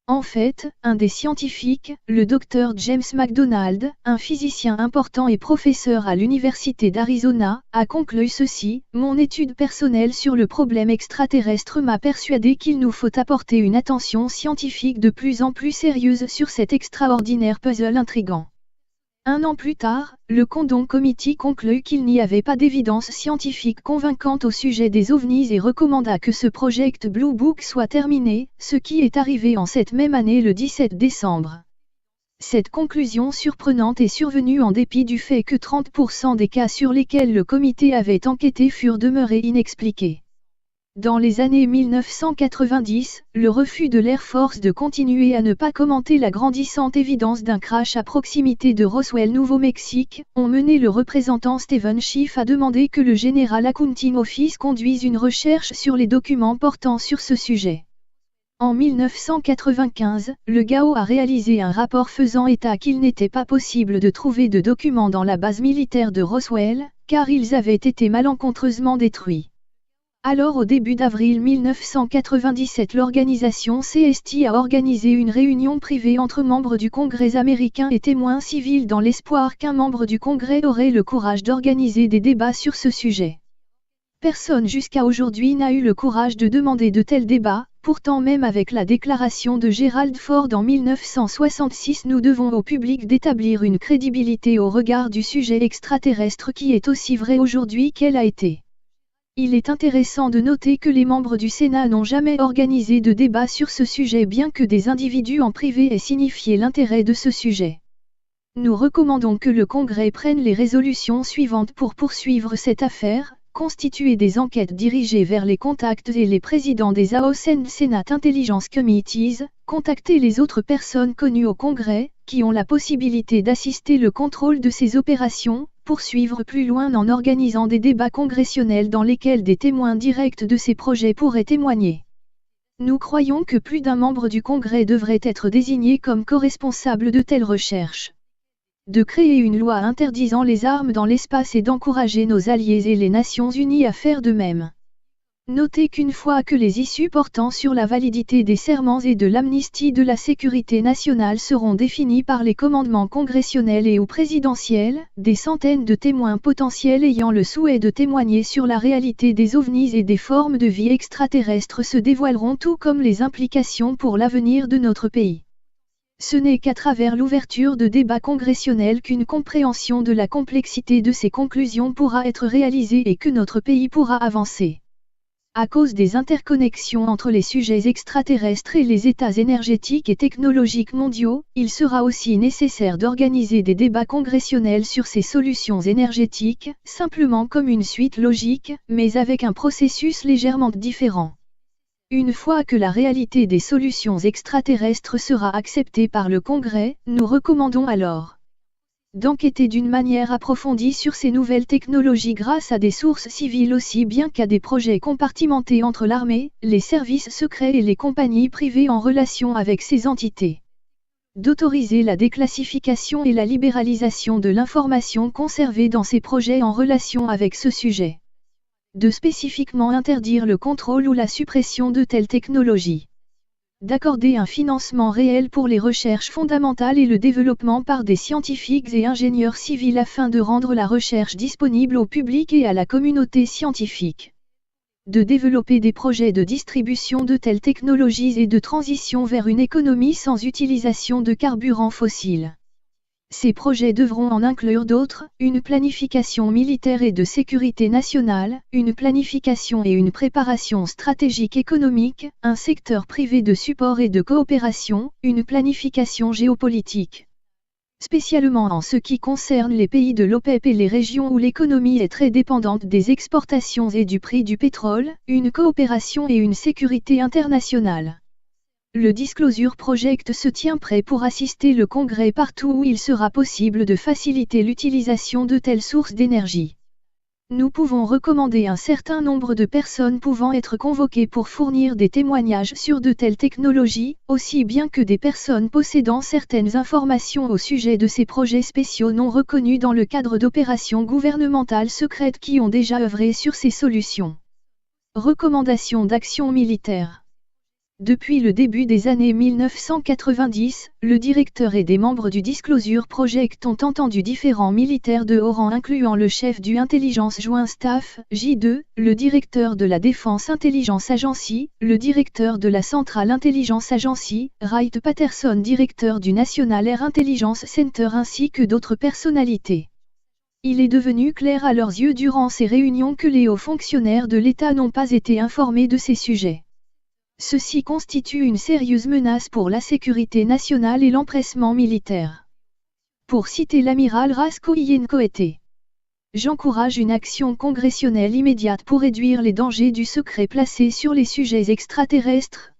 S1: En fait, un des scientifiques, le Dr James McDonald, un physicien important et professeur à l'Université d'Arizona, a conclu ceci: « Mon étude personnelle sur le problème extraterrestre m'a persuadé qu'il nous faut apporter une attention scientifique de plus en plus sérieuse sur cet extraordinaire puzzle intrigant. » Un an plus tard, le Condon Committee conclut qu'il n'y avait pas d'évidence scientifique convaincante au sujet des ovnis et recommanda que ce Project Blue Book soit terminé, ce qui est arrivé en cette même année le 17 décembre. Cette conclusion surprenante est survenue en dépit du fait que 30% des cas sur lesquels le comité avait enquêté furent demeurés inexpliqués. Dans les années 1990, le refus de l'Air Force de continuer à ne pas commenter la grandissante évidence d'un crash à proximité de Roswell, Nouveau-Mexique, ont mené le représentant Stephen Schiff à demander que le General Accounting Office conduise une recherche sur les documents portant sur ce sujet. En 1995, le GAO a réalisé un rapport faisant état qu'il n'était pas possible de trouver de documents dans la base militaire de Roswell, car ils avaient été malencontreusement détruits. Alors au début d'avril 1997, l'organisation CST a organisé une réunion privée entre membres du Congrès américain et témoins civils dans l'espoir qu'un membre du Congrès aurait le courage d'organiser des débats sur ce sujet. Personne jusqu'à aujourd'hui n'a eu le courage de demander de tels débats, pourtant même avec la déclaration de Gerald Ford en 1966 nous devons au public d'établir une crédibilité au regard du sujet extraterrestre qui est aussi vrai aujourd'hui qu'elle a été. Il est intéressant de noter que les membres du Sénat n'ont jamais organisé de débat sur ce sujet bien que des individus en privé aient signifié l'intérêt de ce sujet. Nous recommandons que le Congrès prenne les résolutions suivantes pour poursuivre cette affaire, constituer des enquêtes dirigées vers les contacts et les présidents des House and Senate Intelligence Committees, contacter les autres personnes connues au Congrès, qui ont la possibilité d'assister le contrôle de ces opérations, poursuivre plus loin en organisant des débats congressionnels dans lesquels des témoins directs de ces projets pourraient témoigner. Nous croyons que plus d'un membre du Congrès devrait être désigné comme co-responsable de telles recherches. De créer une loi interdisant les armes dans l'espace et d'encourager nos alliés et les Nations Unies à faire de même. Notez qu'une fois que les issues portant sur la validité des serments et de l'amnistie de la sécurité nationale seront définies par les commandements congressionnels et ou présidentiels, des centaines de témoins potentiels ayant le souhait de témoigner sur la réalité des ovnis et des formes de vie extraterrestres se dévoileront tout comme les implications pour l'avenir de notre pays. Ce n'est qu'à travers l'ouverture de débats congressionnels qu'une compréhension de la complexité de ces conclusions pourra être réalisée et que notre pays pourra avancer. À cause des interconnexions entre les sujets extraterrestres et les états énergétiques et technologiques mondiaux, il sera aussi nécessaire d'organiser des débats congressionnels sur ces solutions énergétiques, simplement comme une suite logique, mais avec un processus légèrement différent. Une fois que la réalité des solutions extraterrestres sera acceptée par le Congrès, nous recommandons alors d'enquêter d'une manière approfondie sur ces nouvelles technologies grâce à des sources civiles aussi bien qu'à des projets compartimentés entre l'armée, les services secrets et les compagnies privées en relation avec ces entités. D'autoriser la déclassification et la libéralisation de l'information conservée dans ces projets en relation avec ce sujet. De spécifiquement interdire le contrôle ou la suppression de telles technologies. D'accorder un financement réel pour les recherches fondamentales et le développement par des scientifiques et ingénieurs civils afin de rendre la recherche disponible au public et à la communauté scientifique. De développer des projets de distribution de telles technologies et de transition vers une économie sans utilisation de carburants fossiles. Ces projets devront en inclure d'autres, une planification militaire et de sécurité nationale, une planification et une préparation stratégique économique, un secteur privé de support et de coopération, une planification géopolitique. Spécialement en ce qui concerne les pays de l'OPEP et les régions où l'économie est très dépendante des exportations et du prix du pétrole, une coopération et une sécurité internationale. Le Disclosure Project se tient prêt pour assister le Congrès partout où il sera possible de faciliter l'utilisation de telles sources d'énergie. Nous pouvons recommander un certain nombre de personnes pouvant être convoquées pour fournir des témoignages sur de telles technologies, aussi bien que des personnes possédant certaines informations au sujet de ces projets spéciaux non reconnus dans le cadre d'opérations gouvernementales secrètes qui ont déjà œuvré sur ces solutions. Recommandations d'action militaire. Depuis le début des années 1990, le directeur et des membres du Disclosure Project ont entendu différents militaires de haut rang incluant le chef du Intelligence Joint Staff, J2, le directeur de la Défense Intelligence Agency, le directeur de la Central Intelligence Agency, Wright Patterson directeur du National Air Intelligence Center ainsi que d'autres personnalités. Il est devenu clair à leurs yeux durant ces réunions que les hauts fonctionnaires de l'État n'ont pas été informés de ces sujets. Ceci constitue une sérieuse menace pour la sécurité nationale et l'empressement militaire. Pour citer l'amiral Rasko Yenkoete. J'encourage une action congressionnelle immédiate pour réduire les dangers du secret placé sur les sujets extraterrestres.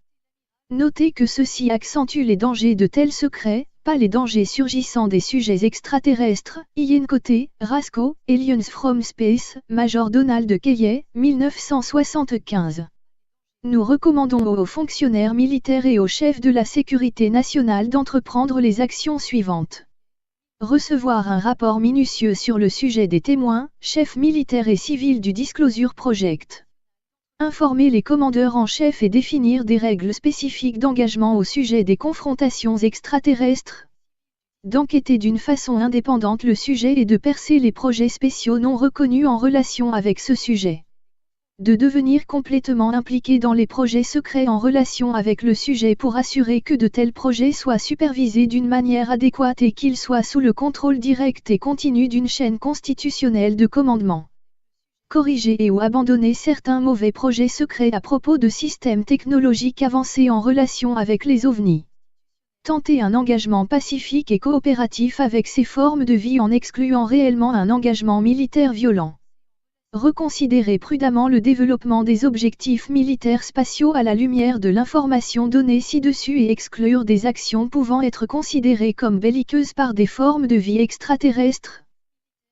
S1: Notez que ceci accentue les dangers de tels secrets, pas les dangers surgissant des sujets extraterrestres. Yenkote, Rasko, Aliens from Space, Major Donald Kaye, 1975. Nous recommandons aux fonctionnaires militaires et aux chefs de la sécurité nationale d'entreprendre les actions suivantes. Recevoir un rapport minutieux sur le sujet des témoins, chefs militaires et civils du Disclosure Project. Informer les commandeurs en chef et définir des règles spécifiques d'engagement au sujet des confrontations extraterrestres. D'enquêter d'une façon indépendante le sujet et de percer les projets spéciaux non reconnus en relation avec ce sujet. de devenir complètement impliqué dans les projets secrets en relation avec le sujet pour assurer que de tels projets soient supervisés d'une manière adéquate et qu'ils soient sous le contrôle direct et continu d'une chaîne constitutionnelle de commandement. Corriger et ou abandonner certains mauvais projets secrets à propos de systèmes technologiques avancés en relation avec les ovnis. Tenter un engagement pacifique et coopératif avec ces formes de vie en excluant réellement un engagement militaire violent. Reconsidérer prudemment le développement des objectifs militaires spatiaux à la lumière de l'information donnée ci-dessus et exclure des actions pouvant être considérées comme belliqueuses par des formes de vie extraterrestres.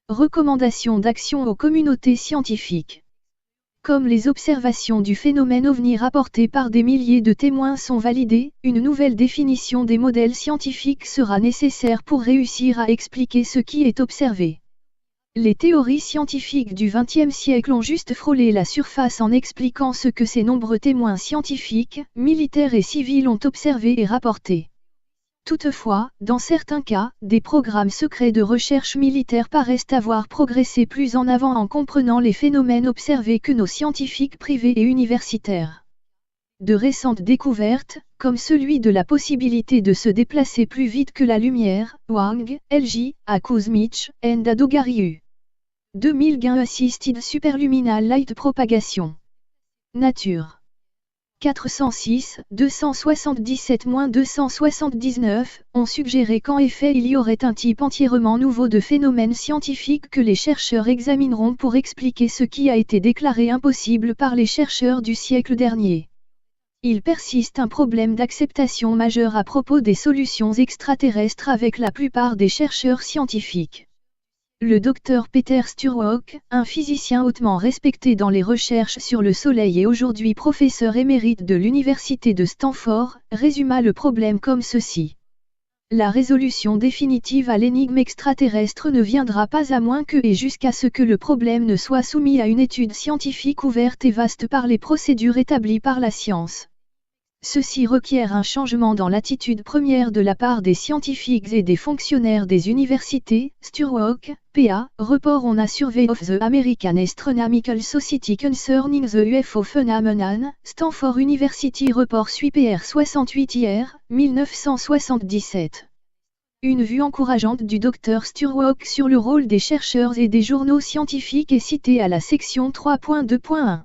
S1: Recommandations d'action aux communautés scientifiques. Comme les observations du phénomène OVNI rapportées par des milliers de témoins sont validées, une nouvelle définition des modèles scientifiques sera nécessaire pour réussir à expliquer ce qui est observé. Les théories scientifiques du XXe siècle ont juste frôlé la surface en expliquant ce que ces nombreux témoins scientifiques, militaires et civils ont observé et rapporté. Toutefois, dans certains cas, des programmes secrets de recherche militaire paraissent avoir progressé plus en avant en comprenant les phénomènes observés que nos scientifiques privés et universitaires. De récentes découvertes, comme celui de la possibilité de se déplacer plus vite que la lumière, Wang, L.J., A. Kuzmich, and Adogariu. 2000 Gain Assisted Superluminal Light Propagation. Nature. 406, 277-279, ont suggéré qu'en effet il y aurait un type entièrement nouveau de phénomène scientifique que les chercheurs examineront pour expliquer ce qui a été déclaré impossible par les chercheurs du siècle dernier. Il persiste un problème d'acceptation majeur à propos des solutions extraterrestres avec la plupart des chercheurs scientifiques. Le docteur Peter Sturrock, un physicien hautement respecté dans les recherches sur le Soleil et aujourd'hui professeur émérite de l'Université de Stanford, résuma le problème comme ceci. La résolution définitive à l'énigme extraterrestre ne viendra pas à moins que et jusqu'à ce que le problème ne soit soumis à une étude scientifique ouverte et vaste par les procédures établies par la science. Ceci requiert un changement dans l'attitude première de la part des scientifiques et des fonctionnaires des universités. Sturrock, P.A., Report on a Survey of the American Astronomical Society Concerning the UFO Phenomenon, Stanford University Report Suite PR 68 IR, 1977. Une vue encourageante du Dr Sturrock sur le rôle des chercheurs et des journaux scientifiques est citée à la section 3.2.1.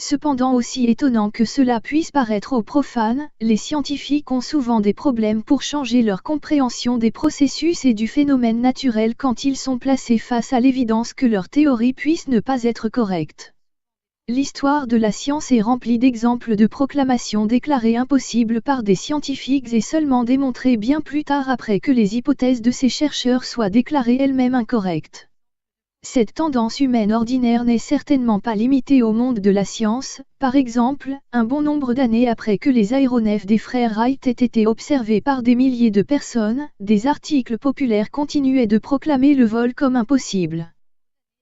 S1: Cependant, aussi étonnant que cela puisse paraître aux profanes, les scientifiques ont souvent des problèmes pour changer leur compréhension des processus et du phénomène naturel quand ils sont placés face à l'évidence que leur théorie puisse ne pas être correcte. L'histoire de la science est remplie d'exemples de proclamations déclarées impossibles par des scientifiques et seulement démontrées bien plus tard après que les hypothèses de ces chercheurs soient déclarées elles-mêmes incorrectes. Cette tendance humaine ordinaire n'est certainement pas limitée au monde de la science. Par exemple, un bon nombre d'années après que les aéronefs des frères Wright aient été observés par des milliers de personnes, des articles populaires continuaient de proclamer le vol comme impossible.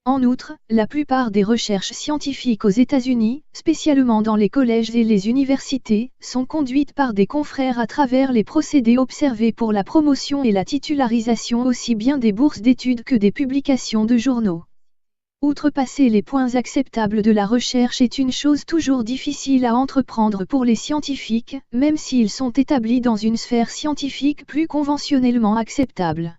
S1: En outre, la plupart des recherches scientifiques aux États-Unis, spécialement dans les collèges et les universités, sont conduites par des confrères à travers les procédés observés pour la promotion et la titularisation aussi bien des bourses d'études que des publications de journaux. Outrepasser les points acceptables de la recherche est une chose toujours difficile à entreprendre pour les scientifiques, même s'ils sont établis dans une sphère scientifique plus conventionnellement acceptable.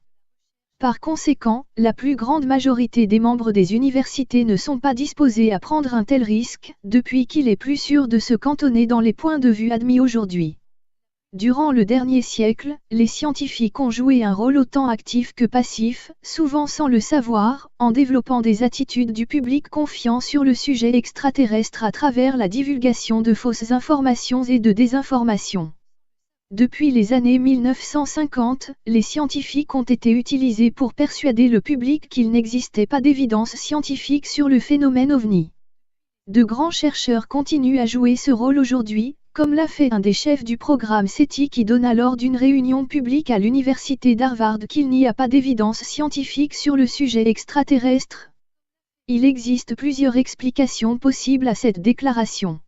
S1: Par conséquent, la plus grande majorité des membres des universités ne sont pas disposés à prendre un tel risque, depuis qu'il est plus sûr de se cantonner dans les points de vue admis aujourd'hui. Durant le dernier siècle, les scientifiques ont joué un rôle autant actif que passif, souvent sans le savoir, en développant des attitudes du public confiant sur le sujet extraterrestre à travers la divulgation de fausses informations et de désinformations. Depuis les années 1950, les scientifiques ont été utilisés pour persuader le public qu'il n'existait pas d'évidence scientifique sur le phénomène OVNI. De grands chercheurs continuent à jouer ce rôle aujourd'hui, comme l'a fait un des chefs du programme SETI qui donna lors d'une réunion publique à l'université d'Harvard qu'il n'y a pas d'évidence scientifique sur le sujet extraterrestre. Il existe plusieurs explications possibles à cette déclaration.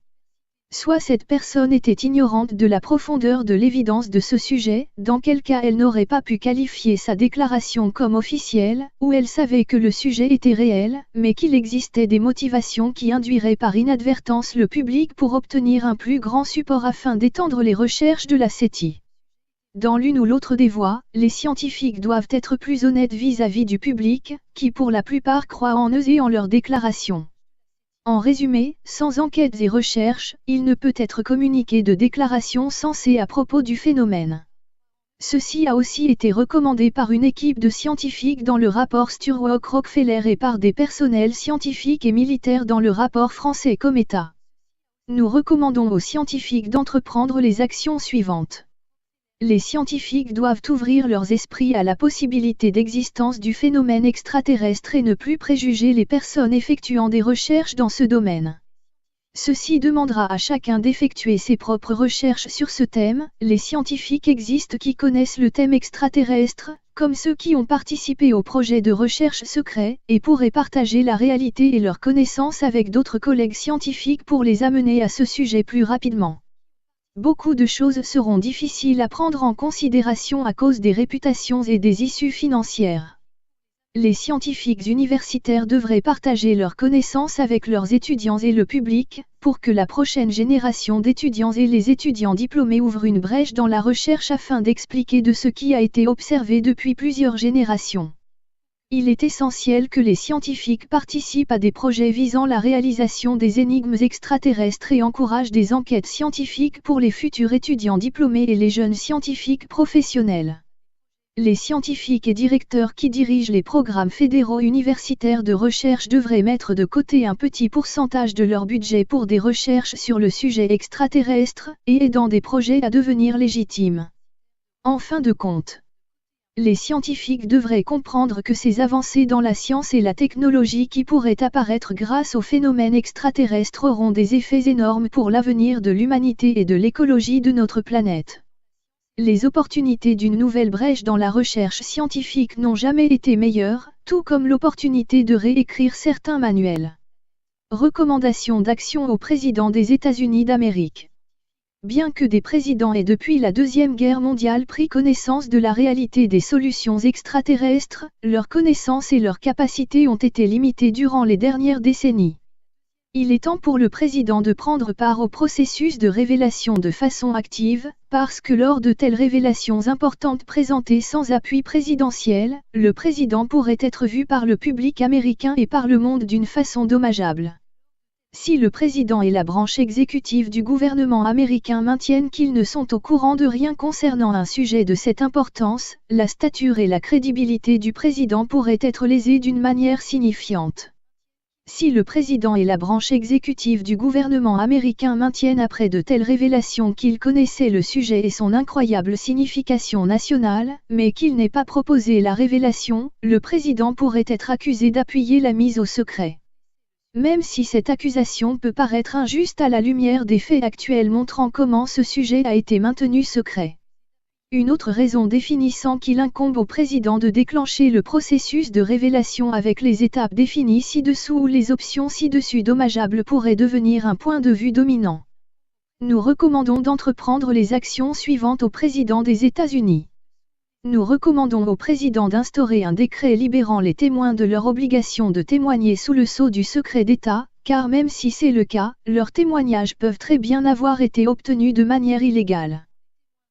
S1: Soit cette personne était ignorante de la profondeur de l'évidence de ce sujet, dans quel cas elle n'aurait pas pu qualifier sa déclaration comme officielle, ou elle savait que le sujet était réel, mais qu'il existait des motivations qui induiraient par inadvertance le public pour obtenir un plus grand support afin d'étendre les recherches de la SETI. Dans l'une ou l'autre des voies, les scientifiques doivent être plus honnêtes vis-à-vis du public, qui pour la plupart croient en eux et en leurs déclarations. En résumé, sans enquêtes et recherches, il ne peut être communiqué de déclarations sensées à propos du phénomène. Ceci a aussi été recommandé par une équipe de scientifiques dans le rapport Sturrock-Rockefeller et par des personnels scientifiques et militaires dans le rapport français Cometa. Nous recommandons aux scientifiques d'entreprendre les actions suivantes. Les scientifiques doivent ouvrir leurs esprits à la possibilité d'existence du phénomène extraterrestre et ne plus préjuger les personnes effectuant des recherches dans ce domaine. Ceci demandera à chacun d'effectuer ses propres recherches sur ce thème. Les scientifiques existent qui connaissent le thème extraterrestre, comme ceux qui ont participé au projet de recherche secret, et pourraient partager la réalité et leurs connaissances avec d'autres collègues scientifiques pour les amener à ce sujet plus rapidement. Beaucoup de choses seront difficiles à prendre en considération à cause des réputations et des issues financières. Les scientifiques universitaires devraient partager leurs connaissances avec leurs étudiants et le public, pour que la prochaine génération d'étudiants et les étudiants diplômés ouvrent une brèche dans la recherche afin d'expliquer de ce qui a été observé depuis plusieurs générations. Il est essentiel que les scientifiques participent à des projets visant la réalisation des énigmes extraterrestres et encouragent des enquêtes scientifiques pour les futurs étudiants diplômés et les jeunes scientifiques professionnels. Les scientifiques et directeurs qui dirigent les programmes fédéraux universitaires de recherche devraient mettre de côté un petit pourcentage de leur budget pour des recherches sur le sujet extraterrestre, et aidant des projets à devenir légitimes. En fin de compte, les scientifiques devraient comprendre que ces avancées dans la science et la technologie qui pourraient apparaître grâce aux phénomènes extraterrestres auront des effets énormes pour l'avenir de l'humanité et de l'écologie de notre planète. Les opportunités d'une nouvelle brèche dans la recherche scientifique n'ont jamais été meilleures, tout comme l'opportunité de réécrire certains manuels. Recommandations d'action au président des États-Unis d'Amérique. Bien que des présidents aient depuis la Deuxième Guerre mondiale pris connaissance de la réalité des solutions extraterrestres, leurs connaissances et leurs capacités ont été limitées durant les dernières décennies. Il est temps pour le président de prendre part au processus de révélation de façon active, parce que lors de telles révélations importantes présentées sans appui présidentiel, le président pourrait être vu par le public américain et par le monde d'une façon dommageable. Si le président et la branche exécutive du gouvernement américain maintiennent qu'ils ne sont au courant de rien concernant un sujet de cette importance, la stature et la crédibilité du président pourraient être lésées d'une manière signifiante. Si le président et la branche exécutive du gouvernement américain maintiennent après de telles révélations qu'ils connaissaient le sujet et son incroyable signification nationale, mais qu'ils n'aient pas proposé la révélation, le président pourrait être accusé d'appuyer la mise au secret. Même si cette accusation peut paraître injuste à la lumière des faits actuels montrant comment ce sujet a été maintenu secret. Une autre raison définissant qu'il incombe au président de déclencher le processus de révélation avec les étapes définies ci-dessous ou les options ci-dessus dommageables pourrait devenir un point de vue dominant. Nous recommandons d'entreprendre les actions suivantes au président des États-Unis. Nous recommandons au président d'instaurer un décret libérant les témoins de leur obligation de témoigner sous le sceau du secret d'État, car même si c'est le cas, leurs témoignages peuvent très bien avoir été obtenus de manière illégale.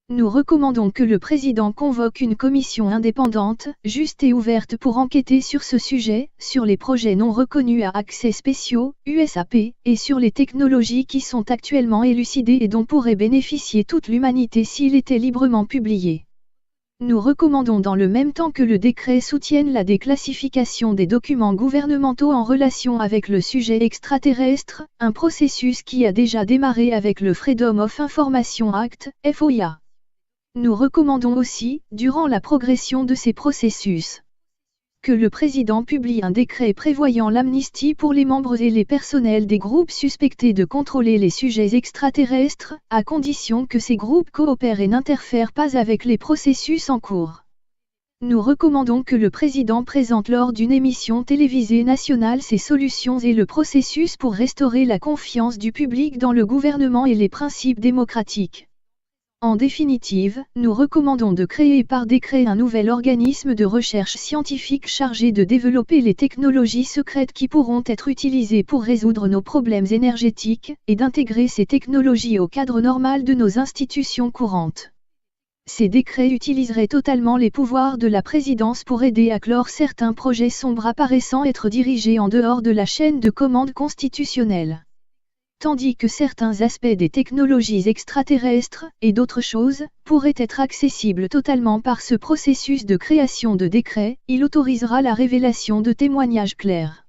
S1: Nous recommandons que le président convoque une commission indépendante, juste et ouverte pour enquêter sur ce sujet, sur les projets non reconnus à accès spéciaux, USAP, et sur les technologies qui sont actuellement élucidées et dont pourrait bénéficier toute l'humanité s'il était librement publié. Nous recommandons dans le même temps que le décret soutienne la déclassification des documents gouvernementaux en relation avec le sujet extraterrestre, un processus qui a déjà démarré avec le Freedom of Information Act, FOIA. Nous recommandons aussi, durant la progression de ces processus, que le président publie un décret prévoyant l'amnistie pour les membres et les personnels des groupes suspectés de contrôler les sujets extraterrestres, à condition que ces groupes coopèrent et n'interfèrent pas avec les processus en cours. Nous recommandons que le président présente lors d'une émission télévisée nationale ses solutions et le processus pour restaurer la confiance du public dans le gouvernement et les principes démocratiques. En définitive, nous recommandons de créer par décret un nouvel organisme de recherche scientifique chargé de développer les technologies secrètes qui pourront être utilisées pour résoudre nos problèmes énergétiques, et d'intégrer ces technologies au cadre normal de nos institutions courantes. Ces décrets utiliseraient totalement les pouvoirs de la présidence pour aider à clore certains projets sombres apparaissant être dirigés en dehors de la chaîne de commande constitutionnelle. Tandis que certains aspects des technologies extraterrestres, et d'autres choses, pourraient être accessibles totalement par ce processus de création de décrets, il autorisera la révélation de témoignages clairs.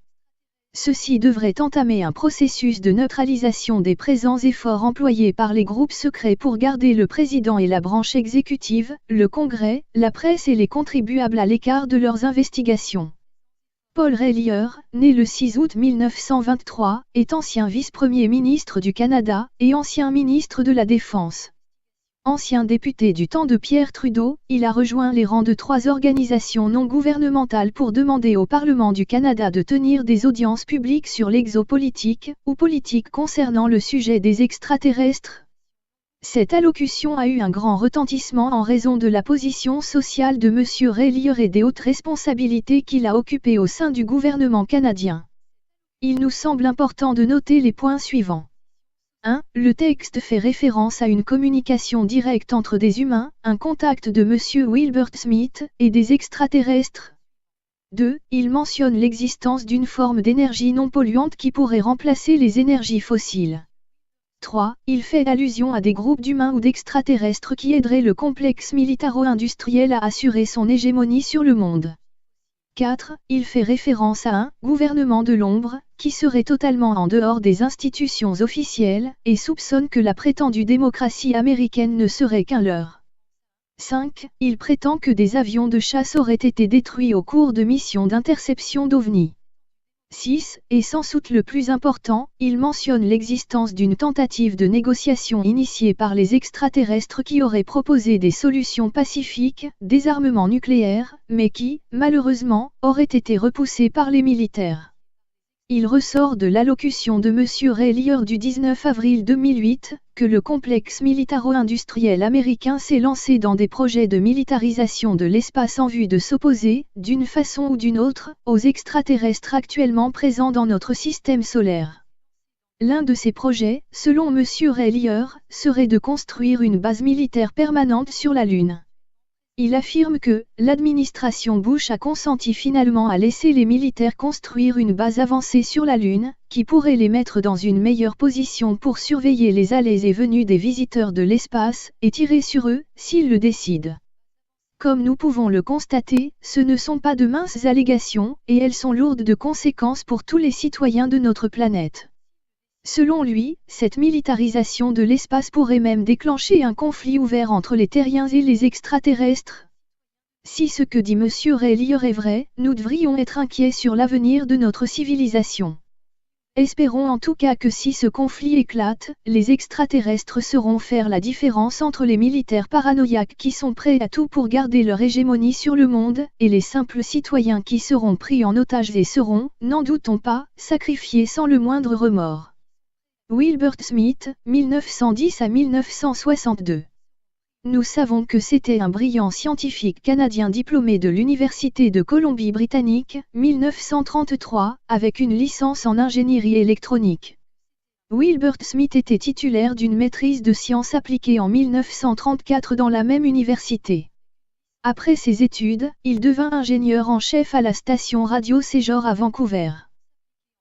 S1: Ceci devrait entamer un processus de neutralisation des présents efforts employés par les groupes secrets pour garder le président et la branche exécutive, le Congrès, la presse et les contribuables à l'écart de leurs investigations. Paul Rélier, né le 6 août 1923, est ancien vice-premier ministre du Canada, et ancien ministre de la Défense. Ancien député du temps de Pierre Trudeau, il a rejoint les rangs de 3 organisations non gouvernementales pour demander au Parlement du Canada de tenir des audiences publiques sur l'exopolitique, ou politique concernant le sujet des extraterrestres. Cette allocution a eu un grand retentissement en raison de la position sociale de M. Rélier et des hautes responsabilités qu'il a occupées au sein du gouvernement canadien. Il nous semble important de noter les points suivants. 1. Le texte fait référence à une communication directe entre des humains, un contact de M. Wilbert Smith, et des extraterrestres. 2. Il mentionne l'existence d'une forme d'énergie non polluante qui pourrait remplacer les énergies fossiles. 3. Il fait allusion à des groupes d'humains ou d'extraterrestres qui aideraient le complexe militaro-industriel à assurer son hégémonie sur le monde. 4. Il fait référence à un « gouvernement de l'ombre » qui serait totalement en dehors des institutions officielles, et soupçonne que la prétendue démocratie américaine ne serait qu'un leurre. 5. Il prétend que des avions de chasse auraient été détruits au cours de missions d'interception d'OVNI. 6. Et sans doute le plus important, il mentionne l'existence d'une tentative de négociation initiée par les extraterrestres qui auraient proposé des solutions pacifiques, désarmement nucléaire, mais qui, malheureusement, auraient été repoussées par les militaires. Il ressort de l'allocution de M. Rélier du 19 avril 2008, que le complexe militaro-industriel américain s'est lancé dans des projets de militarisation de l'espace en vue de s'opposer, d'une façon ou d'une autre, aux extraterrestres actuellement présents dans notre système solaire. L'un de ces projets, selon M. Rélier, serait de construire une base militaire permanente sur la Lune. Il affirme que l'administration Bush a consenti finalement à laisser les militaires construire une base avancée sur la Lune, qui pourrait les mettre dans une meilleure position pour surveiller les allées et venues des visiteurs de l'espace, et tirer sur eux, s'ils le décident. Comme nous pouvons le constater, ce ne sont pas de minces allégations, et elles sont lourdes de conséquences pour tous les citoyens de notre planète. Selon lui, cette militarisation de l'espace pourrait même déclencher un conflit ouvert entre les terriens et les extraterrestres. Si ce que dit M. Rélier est vrai, nous devrions être inquiets sur l'avenir de notre civilisation. Espérons en tout cas que si ce conflit éclate, les extraterrestres sauront faire la différence entre les militaires paranoïaques qui sont prêts à tout pour garder leur hégémonie sur le monde, et les simples citoyens qui seront pris en otage et seront, n'en doutons pas, sacrifiés sans le moindre remords. Wilbert Smith, 1910 à 1962. Nous savons que c'était un brillant scientifique canadien diplômé de l'Université de Colombie-Britannique, 1933, avec une licence en ingénierie électronique. Wilbert Smith était titulaire d'une maîtrise de sciences appliquées en 1934 dans la même université. Après ses études, il devint ingénieur en chef à la station Radio Séjour à Vancouver.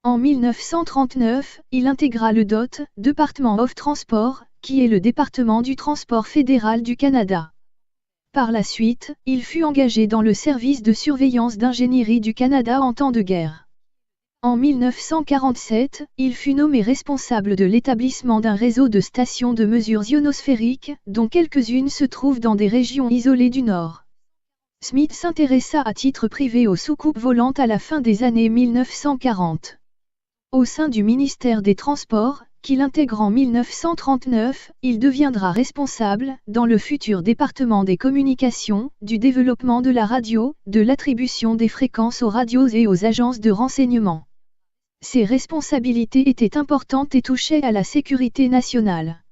S1: En 1939, il intégra le DOT, Department of Transport, qui est le département du transport fédéral du Canada. Par la suite, il fut engagé dans le service de surveillance d'ingénierie du Canada en temps de guerre. En 1947, il fut nommé responsable de l'établissement d'un réseau de stations de mesures ionosphériques, dont quelques-unes se trouvent dans des régions isolées du Nord. Smith s'intéressa à titre privé aux soucoupes volantes à la fin des années 1940. Au sein du ministère des Transports, qu'il intègre en 1939, il deviendra responsable, dans le futur département des communications, du développement de la radio, de l'attribution des fréquences aux radios et aux agences de renseignement. Ses responsabilités étaient importantes et touchaient à la sécurité nationale.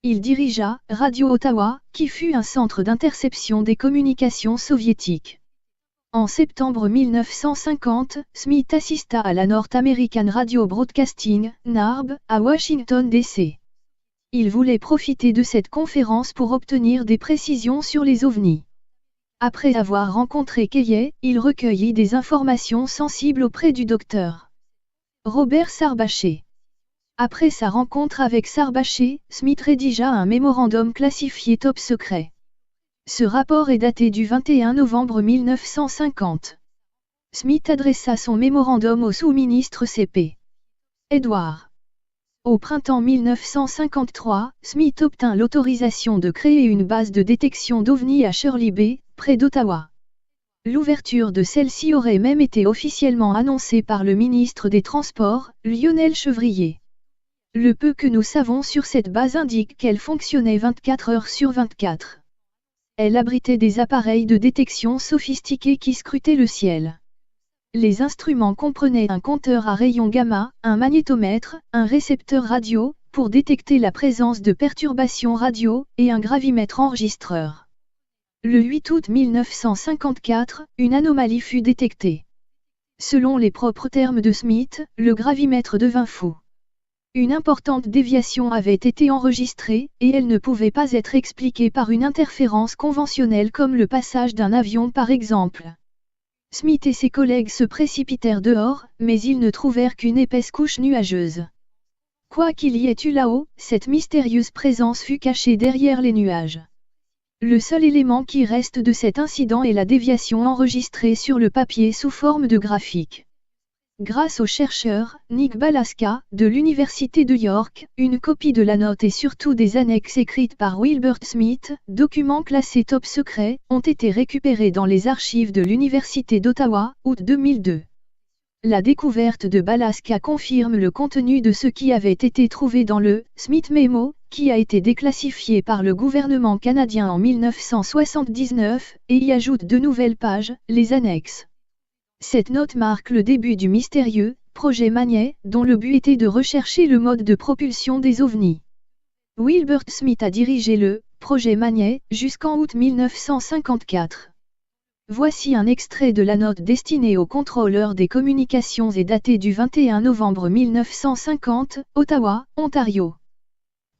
S1: Il dirigea Radio Ottawa, qui fut un centre d'interception des communications soviétiques. En septembre 1950, Smith assista à la North American Radio Broadcasting, NARB, à Washington, D.C. Il voulait profiter de cette conférence pour obtenir des précisions sur les ovnis. Après avoir rencontré Keye, il recueillit des informations sensibles auprès du docteur Robert Sarbaché. Après sa rencontre avec Sarbaché, Smith rédigea un mémorandum classifié top secret. Ce rapport est daté du 21 novembre 1950. Smith adressa son mémorandum au sous-ministre C.P. Edward. Au printemps 1953, Smith obtint l'autorisation de créer une base de détection d'ovnis à Shirley Bay, près d'Ottawa. L'ouverture de celle-ci aurait même été officiellement annoncée par le ministre des Transports, Lionel Chevrier. Le peu que nous savons sur cette base indique qu'elle fonctionnait 24 heures sur 24. Elle abritait des appareils de détection sophistiqués qui scrutaient le ciel. Les instruments comprenaient un compteur à rayons gamma, un magnétomètre, un récepteur radio, pour détecter la présence de perturbations radio, et un gravimètre enregistreur. Le 8 août 1954, une anomalie fut détectée. Selon les propres termes de Smith, le gravimètre devint fou. Une importante déviation avait été enregistrée, et elle ne pouvait pas être expliquée par une interférence conventionnelle comme le passage d'un avion par exemple. Smith et ses collègues se précipitèrent dehors, mais ils ne trouvèrent qu'une épaisse couche nuageuse. Quoi qu'il y ait eu là-haut, cette mystérieuse présence fut cachée derrière les nuages. Le seul élément qui reste de cet incident est la déviation enregistrée sur le papier sous forme de graphique. Grâce au chercheur, Nick Balaska, de l'Université de York, une copie de la note et surtout des annexes écrites par Wilbert Smith, documents classés top secret, ont été récupérés dans les archives de l'Université d'Ottawa, août 2002. La découverte de Balaska confirme le contenu de ce qui avait été trouvé dans le Smith Memo, qui a été déclassifié par le gouvernement canadien en 1979, et y ajoute de nouvelles pages, les annexes. Cette note marque le début du mystérieux projet Magnet, dont le but était de rechercher le mode de propulsion des ovnis. Wilbert Smith a dirigé le projet Magnet jusqu'en août 1954. Voici un extrait de la note destinée au contrôleur des communications et datée du 21 novembre 1950, Ottawa, Ontario.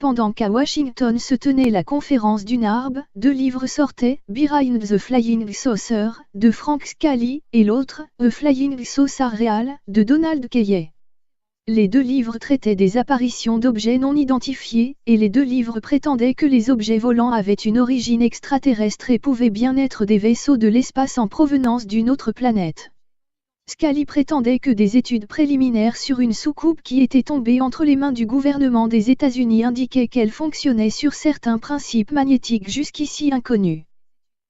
S1: Pendant qu'à Washington se tenait la conférence du NARB, 2 livres sortaient, Behind the Flying Saucer, de Frank Scully, et l'autre, A Flying Saucer Real, de Donald Keye. Les 2 livres traitaient des apparitions d'objets non identifiés, et les 2 livres prétendaient que les objets volants avaient une origine extraterrestre et pouvaient bien être des vaisseaux de l'espace en provenance d'une autre planète. Scully prétendait que des études préliminaires sur une soucoupe qui était tombée entre les mains du gouvernement des États-Unis indiquaient qu'elle fonctionnait sur certains principes magnétiques jusqu'ici inconnus.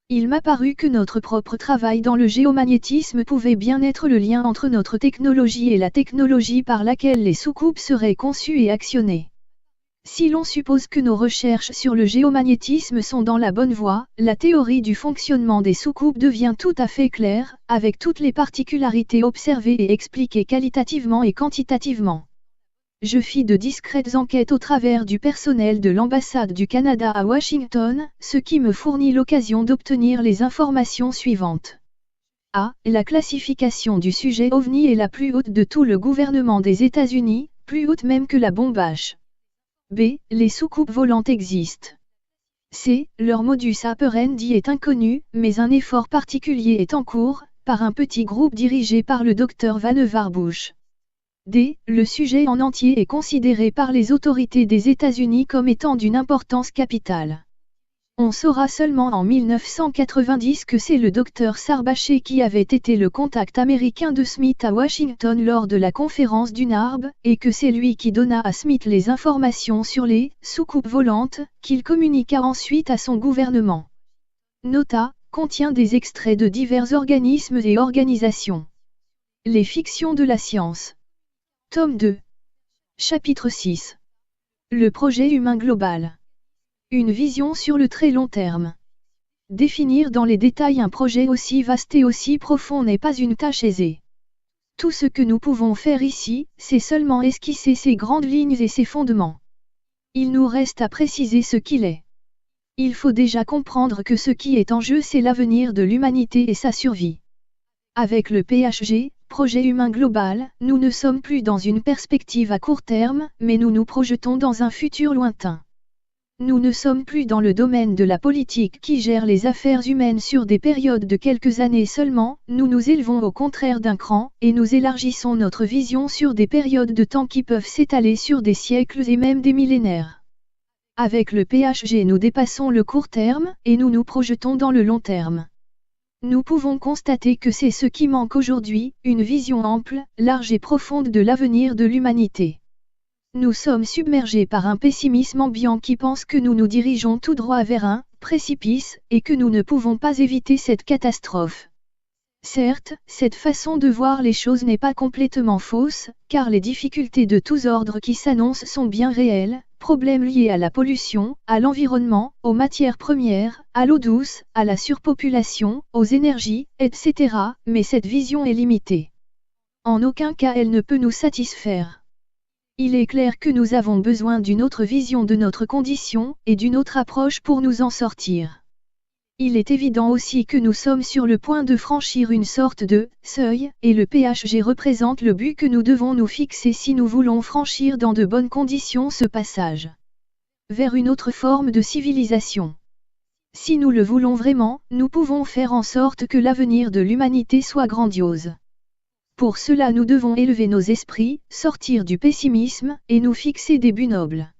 S1: Il m'a paru que notre propre travail dans le géomagnétisme pouvait bien être le lien entre notre technologie et la technologie par laquelle les soucoupes seraient conçues et actionnées. Si l'on suppose que nos recherches sur le géomagnétisme sont dans la bonne voie, la théorie du fonctionnement des soucoupes devient tout à fait claire, avec toutes les particularités observées et expliquées qualitativement et quantitativement. Je fis de discrètes enquêtes au travers du personnel de l'ambassade du Canada à Washington, ce qui me fournit l'occasion d'obtenir les informations suivantes. A. La classification du sujet OVNI est la plus haute de tout le gouvernement des États-Unis, plus haute même que la bombe H. B. Les soucoupes volantes existent. C. Leur modus operandi est inconnu, mais un effort particulier est en cours, par un petit groupe dirigé par le Dr Vannevar Bush. D. Le sujet en entier est considéré par les autorités des États-Unis comme étant d'une importance capitale. On saura seulement en 1990 que c'est le Dr Sarbaché qui avait été le contact américain de Smith à Washington lors de la conférence du NARB, et que c'est lui qui donna à Smith les informations sur les soucoupes volantes, qu'il communiqua ensuite à son gouvernement. Nota, contient des extraits de divers organismes et organisations. Les fictions de la science. Tome 2. Chapitre 6. Le projet humain global. Une vision sur le très long terme. Définir dans les détails un projet aussi vaste et aussi profond n'est pas une tâche aisée. Tout ce que nous pouvons faire ici, c'est seulement esquisser ses grandes lignes et ses fondements. Il nous reste à préciser ce qu'il est. Il faut déjà comprendre que ce qui est en jeu, c'est l'avenir de l'humanité et sa survie. Avec le PHG, Projet Humain Global, nous ne sommes plus dans une perspective à court terme, mais nous nous projetons dans un futur lointain. Nous ne sommes plus dans le domaine de la politique qui gère les affaires humaines sur des périodes de quelques années seulement, nous nous élevons au contraire d'un cran, et nous élargissons notre vision sur des périodes de temps qui peuvent s'étaler sur des siècles et même des millénaires. Avec le PHG, nous dépassons le court terme, et nous nous projetons dans le long terme. Nous pouvons constater que c'est ce qui manque aujourd'hui, une vision ample, large et profonde de l'avenir de l'humanité. Nous sommes submergés par un pessimisme ambiant qui pense que nous nous dirigeons tout droit vers un précipice, et que nous ne pouvons pas éviter cette catastrophe. Certes, cette façon de voir les choses n'est pas complètement fausse, car les difficultés de tous ordres qui s'annoncent sont bien réelles, problèmes liés à la pollution, à l'environnement, aux matières premières, à l'eau douce, à la surpopulation, aux énergies, etc., mais cette vision est limitée. En aucun cas elle ne peut nous satisfaire. Il est clair que nous avons besoin d'une autre vision de notre condition, et d'une autre approche pour nous en sortir. Il est évident aussi que nous sommes sur le point de franchir une sorte de seuil, et le PHG représente le but que nous devons nous fixer si nous voulons franchir dans de bonnes conditions ce passage vers une autre forme de civilisation. Si nous le voulons vraiment, nous pouvons faire en sorte que l'avenir de l'humanité soit grandiose. Pour cela nous devons élever nos esprits, sortir du pessimisme, et nous fixer des buts nobles.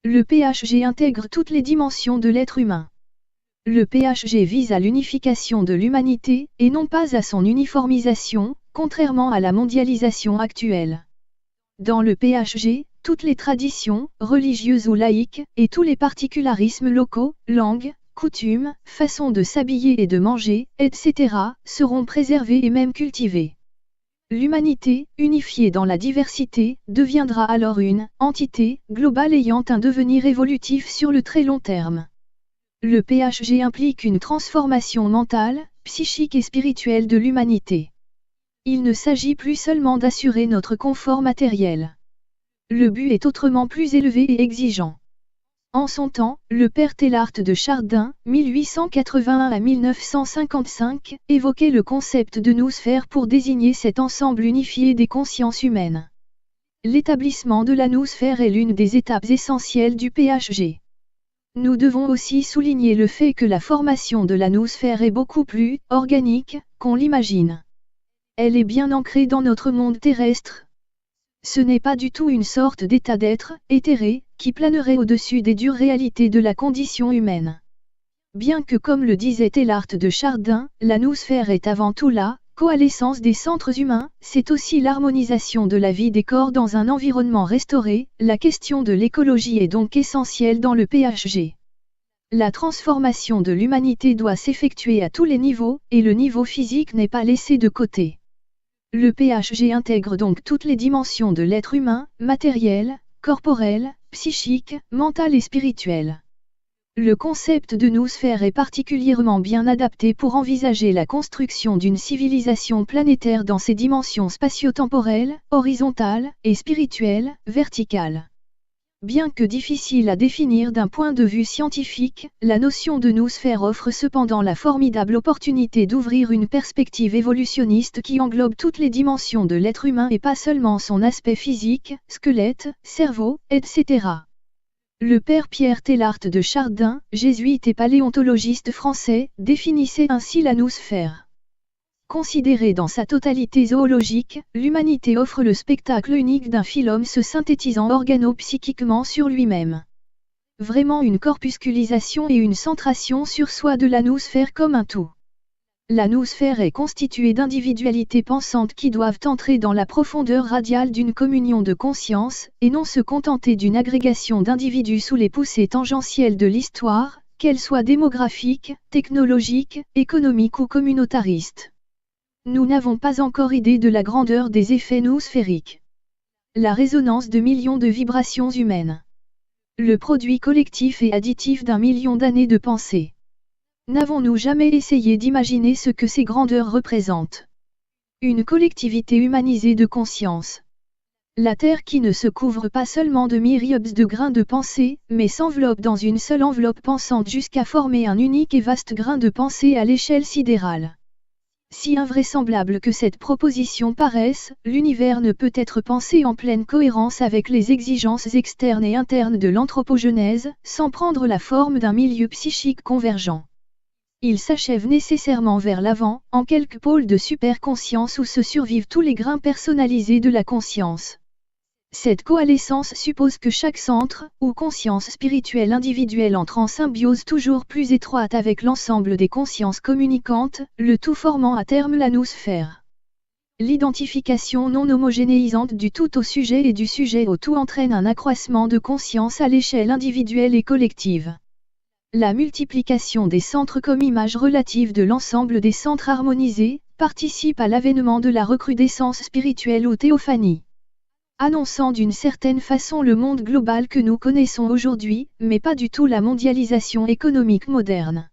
S1: Le PHG intègre toutes les dimensions de l'être humain. Le PHG vise à l'unification de l'humanité, et non pas à son uniformisation, contrairement à la mondialisation actuelle. Dans le PHG, toutes les traditions, religieuses ou laïques, et tous les particularismes locaux, langues, coutumes, façons de s'habiller et de manger, etc., seront préservés et même cultivés. L'humanité, unifiée dans la diversité, deviendra alors une entité globale ayant un devenir évolutif sur le très long terme. Le PHG implique une transformation mentale, psychique et spirituelle de l'humanité. Il ne s'agit plus seulement d'assurer notre confort matériel. Le but est autrement plus élevé et exigeant. En son temps, le père Teilhard de Chardin, 1881 à 1955, évoquait le concept de noosphère pour désigner cet ensemble unifié des consciences humaines. L'établissement de la noosphère est l'une des étapes essentielles du PHG. Nous devons aussi souligner le fait que la formation de la noosphère est beaucoup plus organique qu'on l'imagine. Elle est bien ancrée dans notre monde terrestre. Ce n'est pas du tout une sorte d'état d'être éthéré, qui planerait au-dessus des dures réalités de la condition humaine. Bien que comme le disait Teilhard de Chardin, la noosphère est avant tout la coalescence des centres humains, c'est aussi l'harmonisation de la vie des corps dans un environnement restauré, la question de l'écologie est donc essentielle dans le PHG. La transformation de l'humanité doit s'effectuer à tous les niveaux, et le niveau physique n'est pas laissé de côté. Le PHG intègre donc toutes les dimensions de l'être humain, matériel, corporel, psychique, mental et spirituel. Le concept de noosphère est particulièrement bien adapté pour envisager la construction d'une civilisation planétaire dans ses dimensions spatio-temporelles, horizontales, et spirituelles, verticales. Bien que difficile à définir d'un point de vue scientifique, la notion de noosphère offre cependant la formidable opportunité d'ouvrir une perspective évolutionniste qui englobe toutes les dimensions de l'être humain et pas seulement son aspect physique, squelette, cerveau, etc. Le père Pierre Teilhard de Chardin, jésuite et paléontologiste français, définissait ainsi la noosphère. Considérée dans sa totalité zoologique, l'humanité offre le spectacle unique d'un phylum se synthétisant organo-psychiquement sur lui-même. Vraiment une corpusculisation et une centration sur soi de la noosphère comme un tout. La noosphère est constituée d'individualités pensantes qui doivent entrer dans la profondeur radiale d'une communion de conscience, et non se contenter d'une agrégation d'individus sous les poussées tangentielles de l'histoire, qu'elle soit démographique, technologique, économique ou communautariste. Nous n'avons pas encore idée de la grandeur des effets noosphériques. La résonance de millions de vibrations humaines. Le produit collectif et additif d'un million d'années de pensée. N'avons-nous jamais essayé d'imaginer ce que ces grandeurs représentent? Une collectivité humanisée de conscience. La Terre qui ne se couvre pas seulement de myriades de grains de pensée, mais s'enveloppe dans une seule enveloppe pensante jusqu'à former un unique et vaste grain de pensée à l'échelle sidérale. Si invraisemblable que cette proposition paraisse, l'univers ne peut être pensé en pleine cohérence avec les exigences externes et internes de l'anthropogenèse, sans prendre la forme d'un milieu psychique convergent. Il s'achève nécessairement vers l'avant, en quelques pôles de superconscience où se survivent tous les grains personnalisés de la conscience. Cette coalescence suppose que chaque centre, ou conscience spirituelle individuelle entre en symbiose toujours plus étroite avec l'ensemble des consciences communicantes, le tout formant à terme la noosphère. L'identification non homogénéisante du tout au sujet et du sujet au tout entraîne un accroissement de conscience à l'échelle individuelle et collective. La multiplication des centres comme image relative de l'ensemble des centres harmonisés, participe à l'avènement de la recrudescence spirituelle ou théophanie. Annonçant d'une certaine façon le monde global que nous connaissons aujourd'hui, mais pas du tout la mondialisation économique moderne.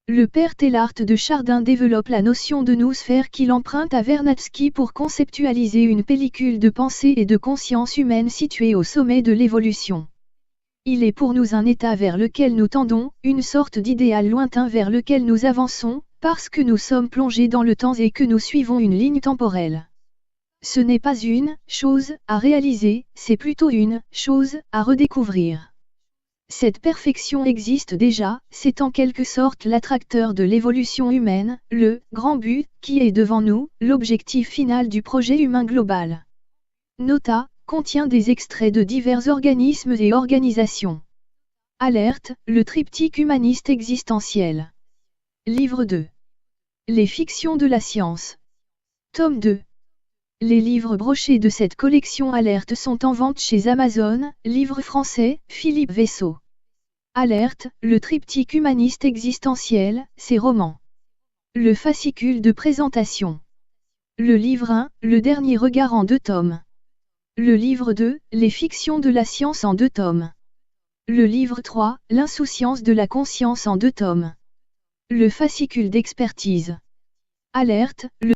S1: Le père Teilhard de Chardin développe la notion de noosphère qu'il emprunte à Vernadsky pour conceptualiser une pellicule de pensée et de conscience humaine située au sommet de l'évolution. Il est pour nous un état vers lequel nous tendons, une sorte d'idéal lointain vers lequel nous avançons, parce que nous sommes plongés dans le temps et que nous suivons une ligne temporelle. Ce n'est pas une chose à réaliser, c'est plutôt une chose à redécouvrir. Cette perfection existe déjà, c'est en quelque sorte l'attracteur de l'évolution humaine, le grand but, qui est devant nous, l'objectif final du projet humain global. Nota, contient des extraits de divers organismes et organisations. Alerte, le triptyque humaniste existentiel. Livre 2. Les fictions de la science. Tome 2. Les livres brochés de cette collection Alerte sont en vente chez Amazon, livre français, Philippe Vaisseau. Alerte, le triptyque humaniste existentiel, ses romans. Le fascicule de présentation. Le livre 1, le dernier regard en 2 tomes. Le livre 2, les fictions de la science en 2 tomes. Le livre 3, l'insouciance de la conscience en 2 tomes. Le fascicule d'expertise. Alerte, le